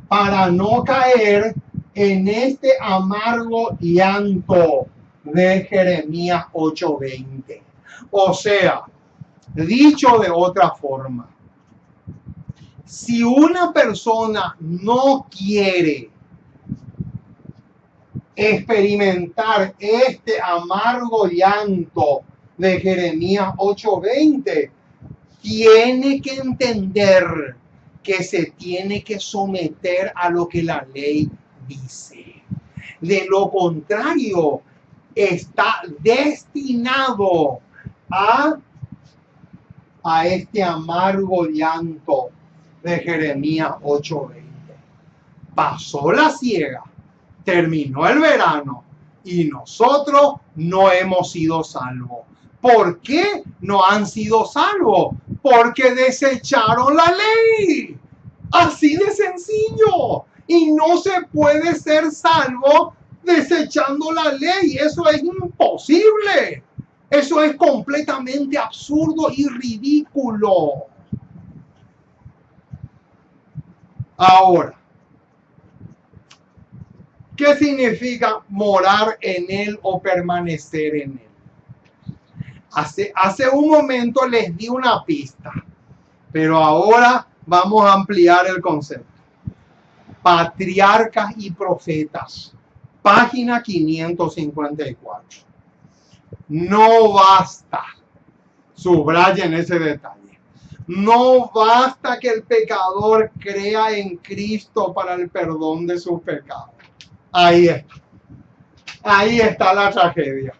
para no caer en este amargo llanto de Jeremías 8:20. O sea, dicho de otra forma, si una persona no quiere experimentar este amargo llanto de Jeremías 8:20, tiene que entender que se tiene que someter a lo que la ley dice. De lo contrario, está destinado a este amargo llanto de Jeremías 8:20. Pasó la siega, terminó el verano y nosotros no hemos sido salvos. ¿Por qué no han sido salvos? Porque desecharon la ley. Así de sencillo. Y no se puede ser salvo desechando la ley. Eso es imposible. Eso es completamente absurdo y ridículo. Ahora, ¿qué significa morar en él o permanecer en él? Hace un momento les di una pista, pero ahora vamos a ampliar el concepto. Patriarcas y profetas, página 554. No basta. Subrayen ese detalle. No basta que el pecador crea en Cristo para el perdón de sus pecados. Ahí está. Ahí está la tragedia.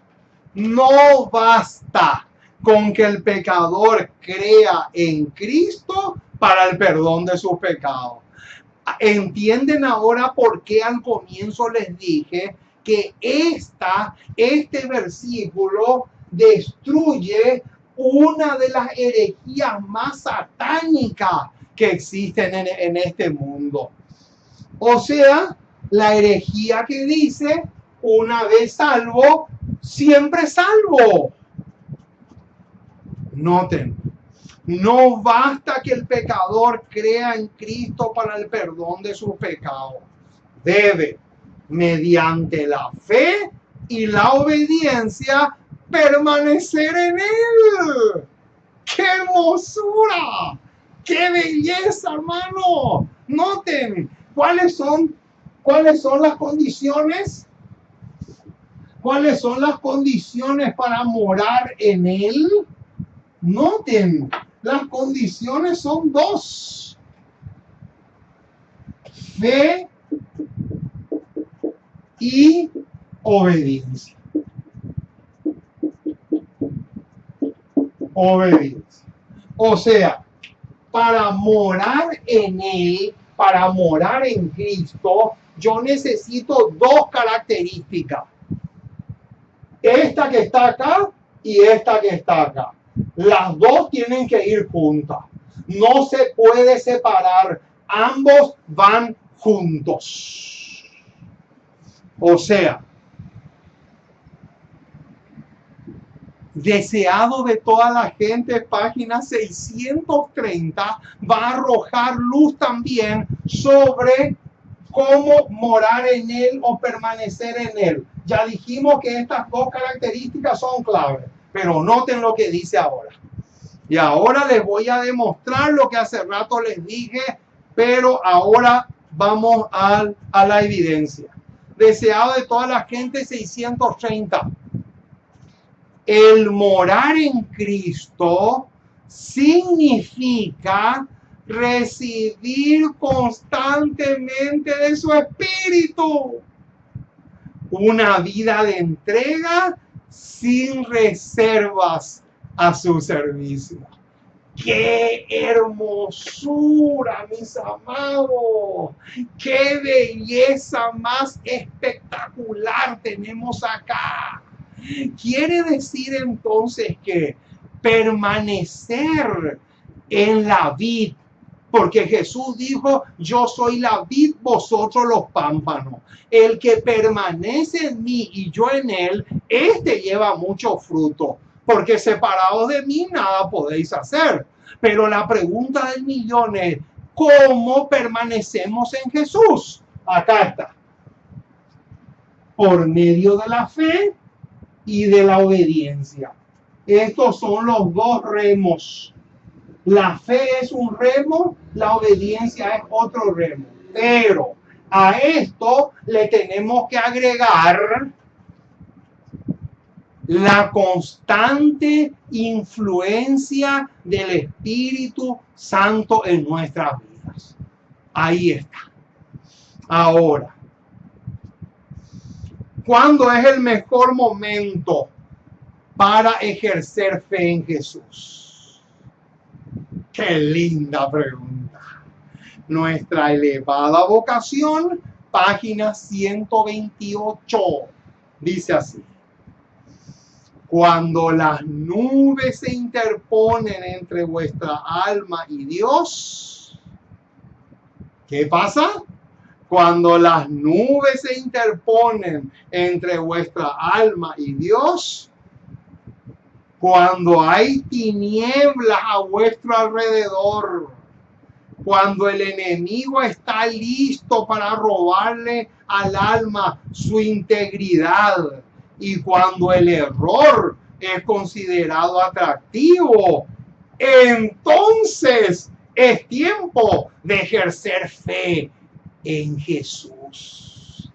No basta con que el pecador crea en Cristo para el perdón de sus pecados. ¿Entienden ahora por qué al comienzo les dije que este versículo destruye una de las herejías más satánicas que existen en este mundo? O sea, la herejía que dice, una vez salvo, siempre salvo. Noten, no basta que el pecador crea en Cristo para el perdón de sus pecados. Debe, mediante la fe y la obediencia, permanecer en él. ¡Qué hermosura! ¡Qué belleza, hermano! Noten, ¿cuáles son las condiciones? ¿Cuáles son las condiciones para morar en él? Noten, las condiciones son dos: fe y obediencia. Obediencia. O sea, para morar en él, para morar en Cristo, yo necesito dos características. Esta que está acá y esta que está acá. Las dos tienen que ir juntas. No se puede separar. Ambos van juntos. O sea, Deseado de toda la gente, página 630, va a arrojar luz también sobre cómo morar en él o permanecer en él. Ya dijimos que estas dos características son claves, pero noten lo que dice ahora. Y ahora les voy a demostrar lo que hace rato les dije, pero ahora vamos a la evidencia. Deseado de toda la gente, 630. El morar en Cristo significa recibir constantemente de su espíritu una vida de entrega sin reservas a su servicio. ¡Qué hermosura, mis amados! ¡Qué belleza más espectacular tenemos acá! Quiere decir entonces que permanecer en la vid, porque Jesús dijo, yo soy la vid, vosotros los pámpanos. El que permanece en mí y yo en él, este lleva mucho fruto, porque separados de mí nada podéis hacer. Pero la pregunta del millón es, ¿cómo permanecemos en Jesús? Acá está. Por medio de la fe y de la obediencia. Estos son los dos remos. La fe es un remo, la obediencia es otro remo. Pero a esto le tenemos que agregar la constante influencia del Espíritu Santo en nuestras vidas. Ahí está. Ahora, ¿cuándo es el mejor momento para ejercer fe en Jesús? ¡Qué linda pregunta! Nuestra elevada vocación, página 128, dice así: cuando las nubes se interponen entre vuestra alma y Dios, ¿qué pasa? Cuando las nubes se interponen entre vuestra alma y Dios, cuando hay tinieblas a vuestro alrededor, cuando el enemigo está listo para robarle al alma su integridad y cuando el error es considerado atractivo, entonces es tiempo de ejercer fe en Jesús.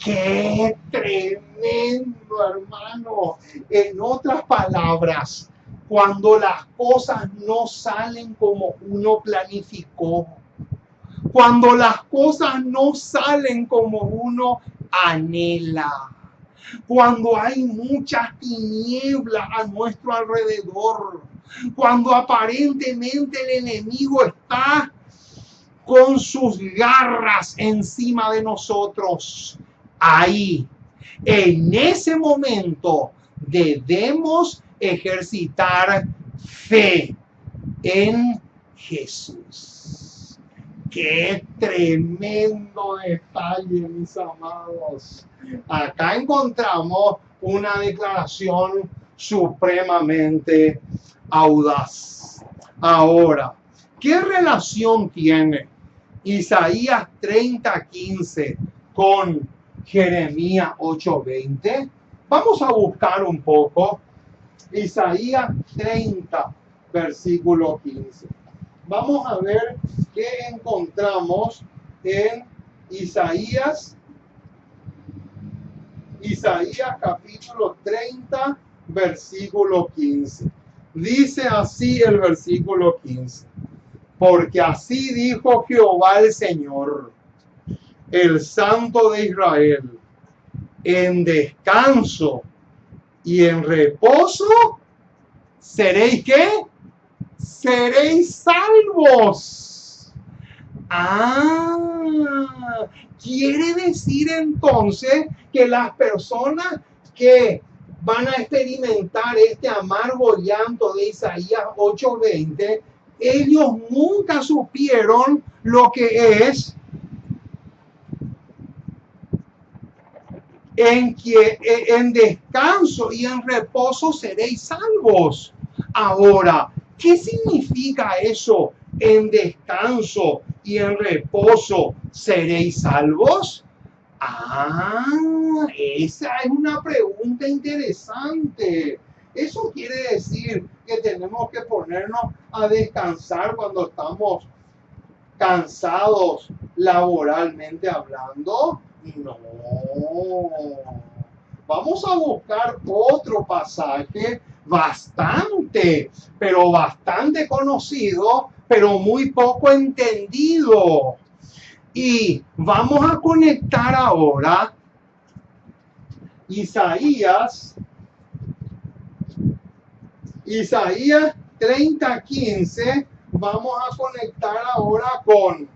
¡Qué tremendo, hermano! En otras palabras, cuando las cosas no salen como uno planificó, cuando las cosas no salen como uno anhela, cuando hay muchas tinieblas a nuestro alrededor, cuando aparentemente el enemigo está con sus garras encima de nosotros, ahí, en ese momento, debemos ejercitar fe en Jesús. ¡Qué tremendo detalle, mis amados! Acá encontramos una declaración supremamente audaz. Ahora, ¿qué relación tiene Isaías 30:15 con Jeremías 8:20? Vamos a buscar un poco Isaías 30, versículo 15. Vamos a ver qué encontramos en Isaías capítulo 30, versículo 15. Dice así el versículo 15. Porque así dijo Jehová el Señor, el Santo de Israel: en descanso y en reposo seréis ¿qué? Seréis salvos. Quiere decir entonces que las personas que van a experimentar este amargo llanto de Isaías 8:20, ellos nunca supieron lo que es en descanso y en reposo seréis salvos. Ahora, ¿qué significa eso? En descanso y en reposo seréis salvos. Esa es una pregunta interesante. Eso quiere decir que tenemos que ponernos a descansar cuando estamos cansados laboralmente hablando. No. Vamos a buscar otro pasaje pero bastante conocido, pero muy poco entendido. Y vamos a conectar ahora Isaías 30:15. Vamos a conectar ahora con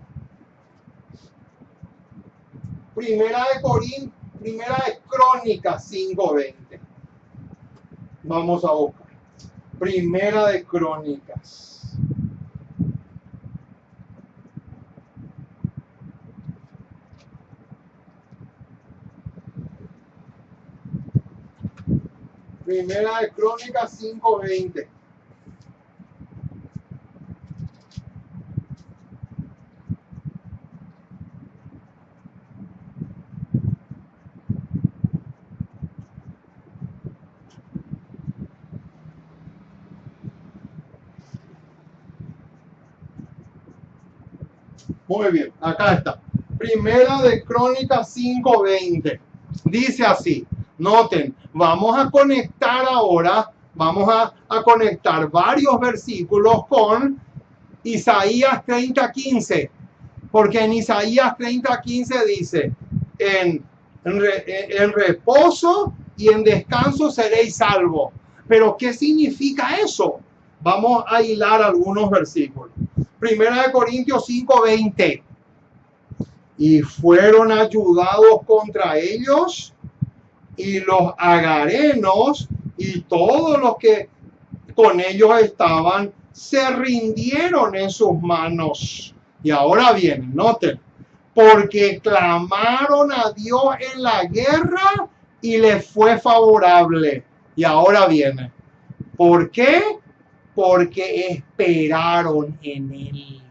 Primera de Crónicas 5:20. Vamos a buscar. Primera de Crónicas. Primera de Crónicas 5:20. Muy bien, acá está. Primera de Crónicas 5:20. Dice así, noten, vamos a conectar ahora, a conectar varios versículos con Isaías 30:15. Porque en Isaías 30:15 dice, en reposo y en descanso seréis salvos. Pero ¿qué significa eso? Vamos a hilar algunos versículos. Primera de Corintios 5:20. Y fueron ayudados contra ellos y los agarenos y todos los que con ellos estaban se rindieron en sus manos. Y ahora bien, noten, porque clamaron a Dios en la guerra y les fue favorable. Y ahora viene, ¿por qué? Porque esperaron en Él.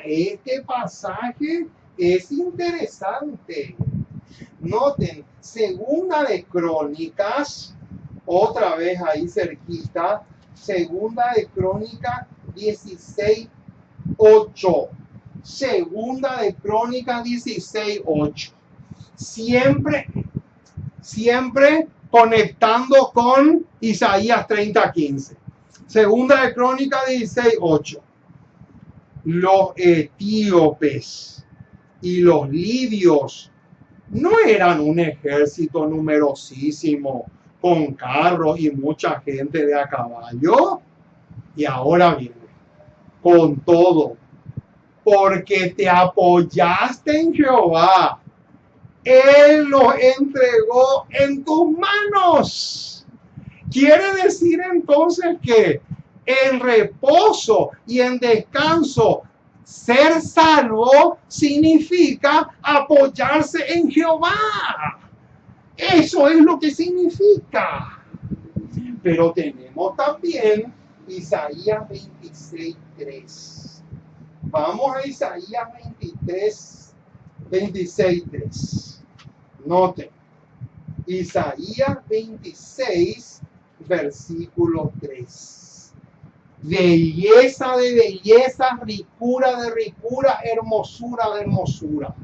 Este pasaje es interesante. Noten, Segunda de Crónicas, otra vez ahí cerquita, Segunda de Crónicas 16:8. Segunda de Crónicas 16:8. Siempre conectando con Isaías 30:15. Segunda de Crónicas 16:8. Los etíopes y los libios no eran un ejército numerosísimo con carros y mucha gente de a caballo. Y ahora viene con todo, porque te apoyaste en Jehová, Él los entregó en tus manos. Quiere decir entonces que en reposo y en descanso, ser salvo significa apoyarse en Jehová. Eso es lo que significa. Pero tenemos también Isaías 26:3. Vamos a Isaías 26:3. Noten. Isaías 26, versículo 3. Belleza de belleza, ricura de ricura, hermosura de hermosura.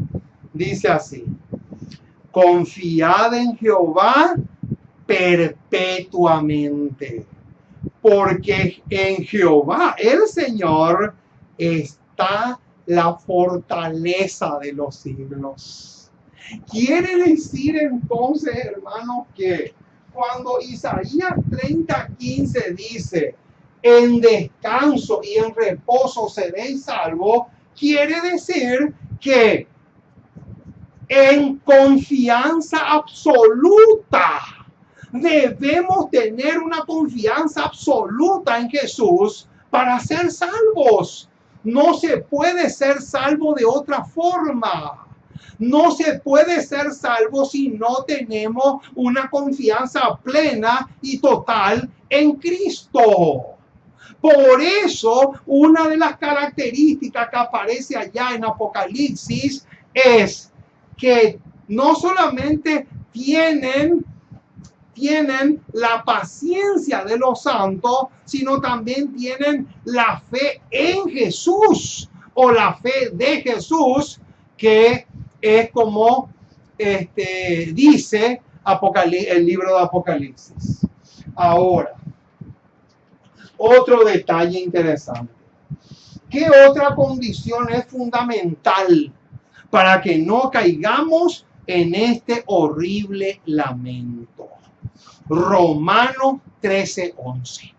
Dice así: confiad en Jehová perpetuamente, porque en Jehová, el Señor, está la fortaleza de los siglos. Quiere decir entonces, hermanos, que cuando Isaías 30:15 dice, en descanso y en reposo seréis salvos, quiere decir que en confianza absoluta. Debemos tener una confianza absoluta en Jesús para ser salvos. No se puede ser salvo de otra forma. No se puede ser salvo si no tenemos una confianza plena y total en Cristo. Por eso, una de las características que aparece allá en Apocalipsis es que no solamente tienen la paciencia de los santos, sino también tienen la fe en Jesús o la fe de Jesús, que es como dice el libro de Apocalipsis. Ahora, otro detalle interesante. ¿Qué otra condición es fundamental para que no caigamos en este horrible lamento? Romanos 13:11.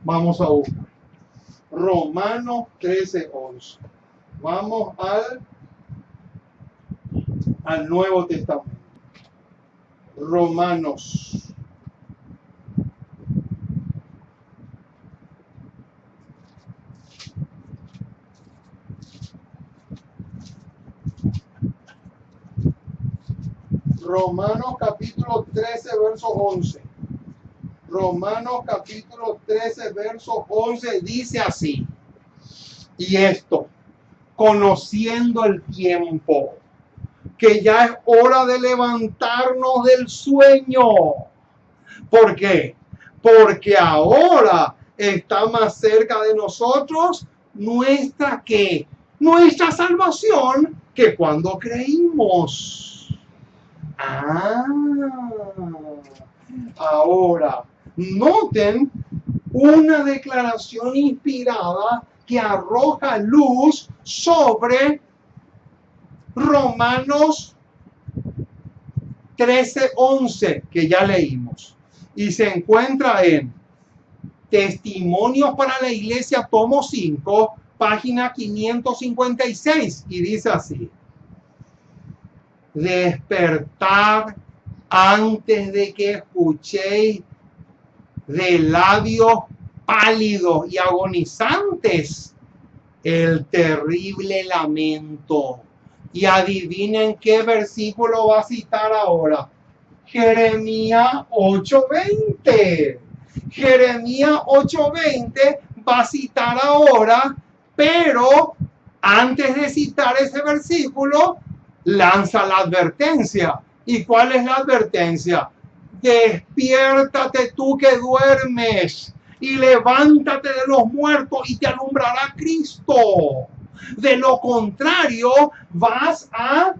Vamos a buscar. Romanos 13:11. Vamos al Nuevo Testamento. Romanos. Romanos capítulo 13, verso 11. Romanos capítulo 13, verso 11 dice así. Y esto, conociendo el tiempo, que ya es hora de levantarnos del sueño. ¿Por qué? Porque ahora está más cerca de nosotros nuestra salvación que cuando creímos. Ahora, noten una declaración inspirada que arroja luz sobre Romanos 13:11, que ya leímos, y se encuentra en Testimonios para la Iglesia, tomo 5, página 556, y dice así: despertad antes de que escuchéis de labios pálidos y agonizantes el terrible lamento. Y adivinen qué versículo va a citar ahora. Jeremías 8:20. Jeremías 8:20 va a citar ahora, pero antes de citar ese versículo, lanza la advertencia. ¿Y cuál es la advertencia? Despiértate tú que duermes y levántate de los muertos y te alumbrará Cristo. De lo contrario, vas a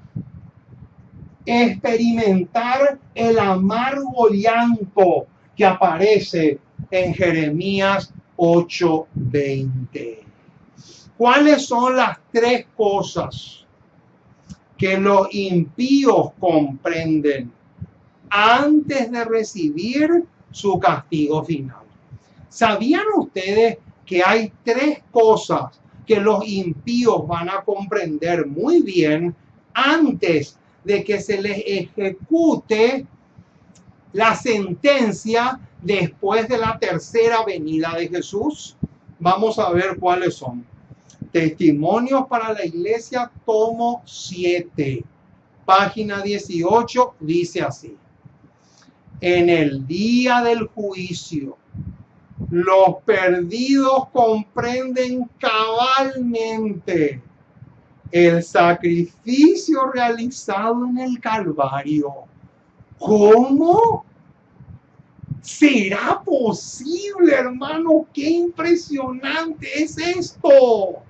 experimentar el amargo llanto que aparece en Jeremías 8:20. ¿Cuáles son las tres cosas que los impíos comprenden antes de recibir su castigo final? ¿Sabían ustedes que hay tres cosas que los impíos van a comprender muy bien antes de que se les ejecute la sentencia después de la tercera venida de Jesús? Vamos a ver cuáles son. Testimonios para la Iglesia, tomo 7, página 18, dice así: en el día del juicio, los perdidos comprenden cabalmente el sacrificio realizado en el Calvario. ¿Cómo será posible, hermano? ¡Qué impresionante es esto!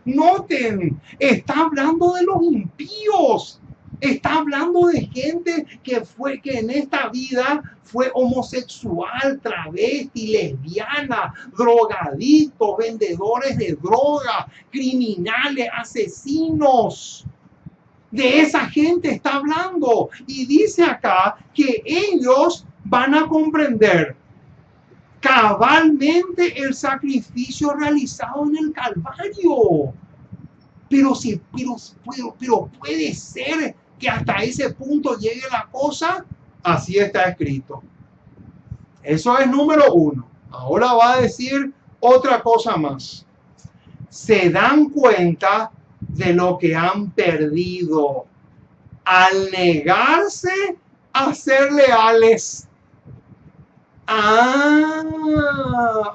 Noten, está hablando de los impíos. Está hablando de gente que en esta vida fue homosexual, travesti, lesbiana, drogadictos, vendedores de droga, criminales, asesinos. De esa gente está hablando. Y dice acá que ellos van a comprender cabalmente el sacrificio realizado en el Calvario. Pero puede ser que hasta ese punto llegue la cosa. Así está escrito. Eso es número 1. Ahora va a decir otra cosa más. Se dan cuenta de lo que han perdido al negarse a ser leales.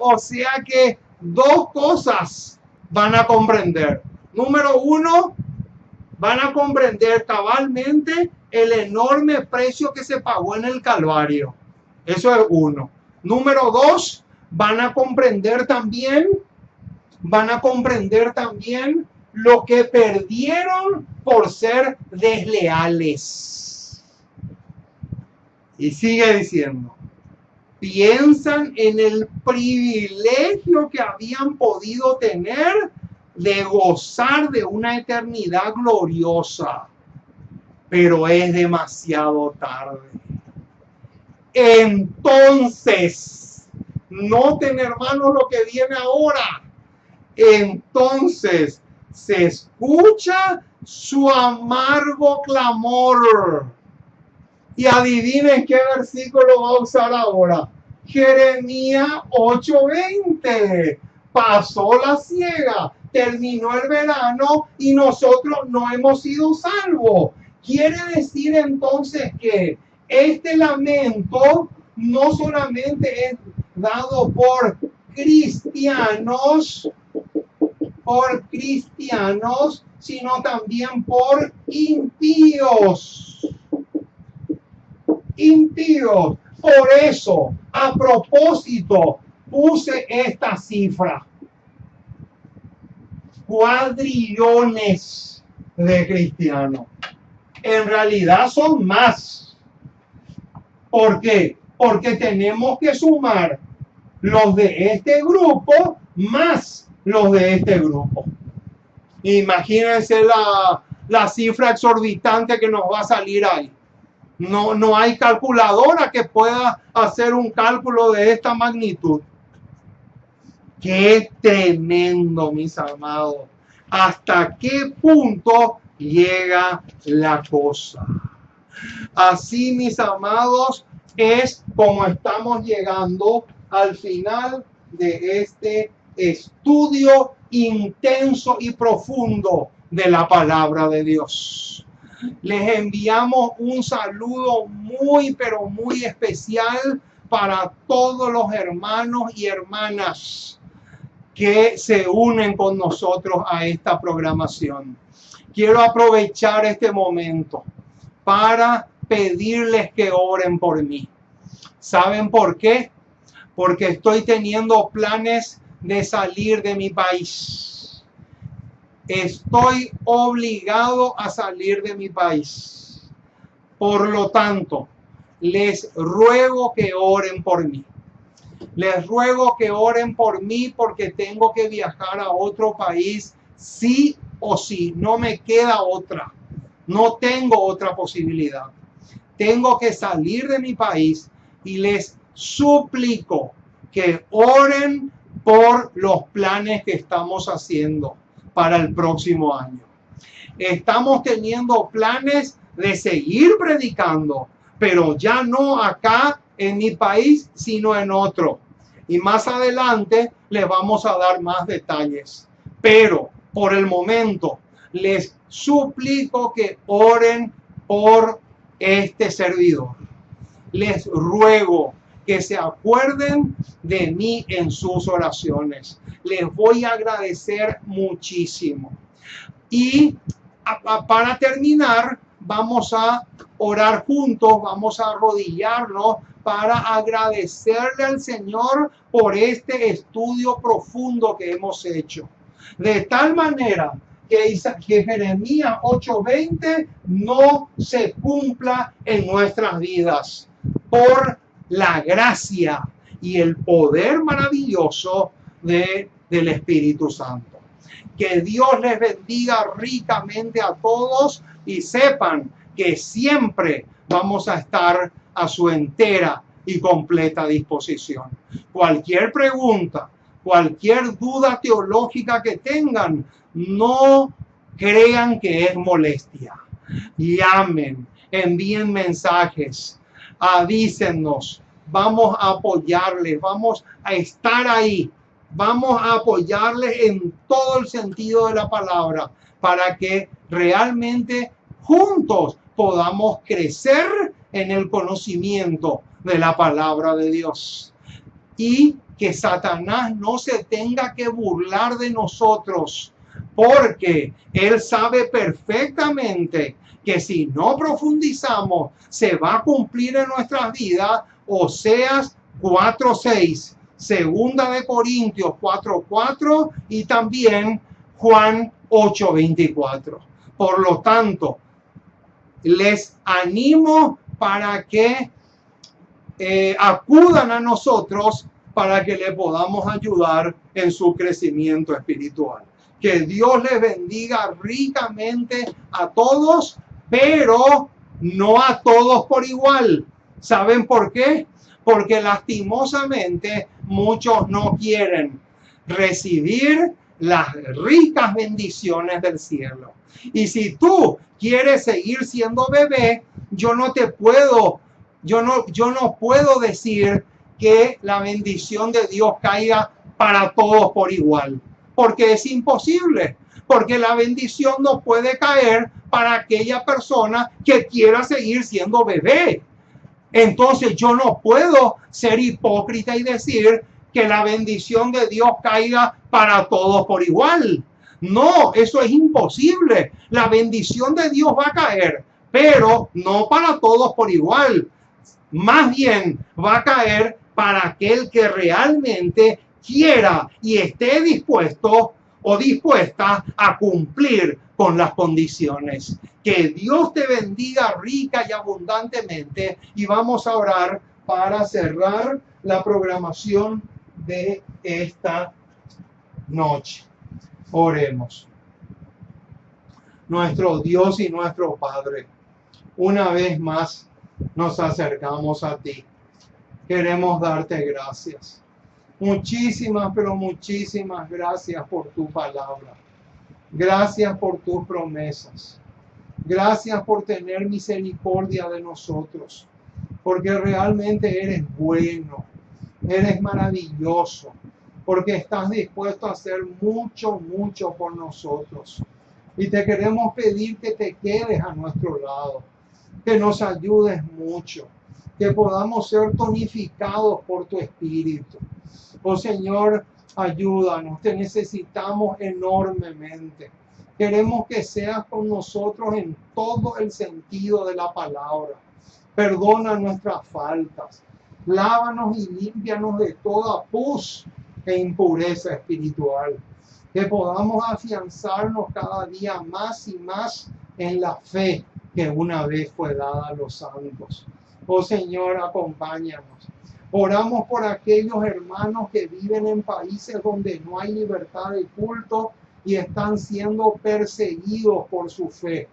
O sea que dos cosas van a comprender. Número 1, van a comprender cabalmente el enorme precio que se pagó en el Calvario. Eso es 1. Número 2, van a comprender también lo que perdieron por ser desleales. Y sigue diciendo: piensan en el privilegio que habían podido tener de gozar de una eternidad gloriosa, pero es demasiado tarde. Entonces, noten, hermanos, lo que viene ahora. Entonces se escucha su amargo clamor. Y adivinen qué versículo va a usar ahora. Jeremías 8:20. Pasó la siega, terminó el verano y nosotros no hemos sido salvos. Quiere decir entonces que este lamento no solamente es dado por cristianos, sino también por impíos. Por eso, a propósito, puse esta cifra: cuadrillones de cristianos. En realidad son más. ¿Por qué? Porque tenemos que sumar los de este grupo más los de este grupo. Imagínense la cifra exorbitante que nos va a salir ahí. No hay calculadora que pueda hacer un cálculo de esta magnitud. Qué tremendo, mis amados. ¿Hasta qué punto llega la cosa? Así, mis amados, es como estamos llegando al final de este estudio intenso y profundo de la palabra de Dios. Les enviamos un saludo muy, pero muy especial para todos los hermanos y hermanas que se unen con nosotros a esta programación. Quiero aprovechar este momento para pedirles que oren por mí. ¿Saben por qué? Porque estoy teniendo planes de salir de mi país. Estoy obligado a salir de mi país. Por lo tanto, les ruego que oren por mí. Les ruego que oren por mí porque tengo que viajar a otro país sí o sí. No me queda otra. No tengo otra posibilidad. Tengo que salir de mi país y les suplico que oren por los planes que estamos haciendo para el próximo año. Estamos teniendo planes de seguir predicando, pero ya no acá en mi país, sino en otro. Y más adelante les vamos a dar más detalles. Pero por el momento les suplico que oren por este servidor. Les ruego que se acuerden de mí en sus oraciones. Les voy a agradecer muchísimo. Y para terminar, vamos a orar juntos, vamos a arrodillarnos para agradecerle al Señor por este estudio profundo que hemos hecho. De tal manera que Jeremías 8:20 no se cumpla en nuestras vidas por la gracia y el poder maravilloso del Espíritu Santo. Que Dios les bendiga ricamente a todos y sepan que siempre vamos a estar a su entera y completa disposición. Cualquier pregunta, cualquier duda teológica que tengan, no crean que es molestia. Llamen, envíen mensajes, avísennos, vamos a apoyarles, vamos a estar ahí. Vamos a apoyarles en todo el sentido de la palabra para que realmente juntos podamos crecer en el conocimiento de la palabra de Dios. Y que Satanás no se tenga que burlar de nosotros, porque él sabe perfectamente que si no profundizamos, se va a cumplir en nuestras vidas Oseas 4:6. Segunda de Corintios 4:4 y también Juan 8:24. Por lo tanto, les animo para que acudan a nosotros para que le podamos ayudar en su crecimiento espiritual. Que Dios les bendiga ricamente a todos, pero no a todos por igual. ¿Saben por qué? Porque lastimosamente muchos no quieren recibir las ricas bendiciones del cielo. Y si tú quieres seguir siendo bebé, yo no puedo decir que la bendición de Dios caiga para todos por igual, porque es imposible, porque la bendición no puede caer para aquella persona que quiera seguir siendo bebé. Entonces yo no puedo ser hipócrita y decir que la bendición de Dios caiga para todos por igual. No, eso es imposible. La bendición de Dios va a caer, pero no para todos por igual. Más bien va a caer para aquel que realmente quiera y esté dispuesto o dispuesta a cumplir con las condiciones. Que Dios te bendiga rica y abundantemente y vamos a orar para cerrar la programación de esta noche. Oremos. Nuestro Dios y nuestro Padre, una vez más nos acercamos a ti. Queremos darte gracias. Muchísimas, pero muchísimas gracias por tu palabra. Gracias por tus promesas. Gracias por tener misericordia de nosotros. Porque realmente eres bueno. Eres maravilloso. Porque estás dispuesto a hacer mucho, mucho por nosotros. Y te queremos pedir que te quedes a nuestro lado. Que nos ayudes mucho. Que podamos ser tonificados por tu Espíritu. Oh Señor, ayúdanos, te necesitamos enormemente. Queremos que seas con nosotros en todo el sentido de la palabra. Perdona nuestras faltas. Lávanos y límpianos de toda pus e impureza espiritual. que podamos afianzarnos cada día más y más en la fe que una vez fue dada a los santos. Oh Señor, acompáñanos. Oramos por aquellos hermanos que viven en países donde no hay libertad de culto y están siendo perseguidos por su fe.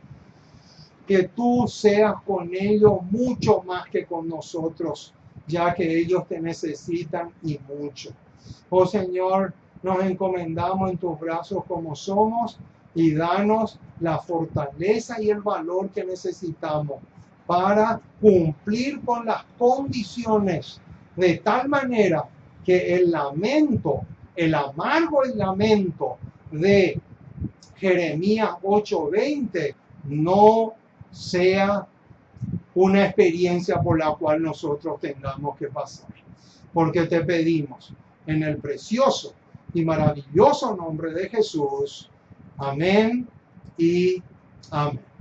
Que tú seas con ellos mucho más que con nosotros, ya que ellos te necesitan y mucho. Oh Señor, nos encomendamos en tus brazos como somos y danos la fortaleza y el valor que necesitamos para cumplir con las condiciones de tal manera que el lamento, el amargo lamento de Jeremías 8:20 no sea una experiencia por la cual nosotros tengamos que pasar. Porque te pedimos en el precioso y maravilloso nombre de Jesús. Amén y amén.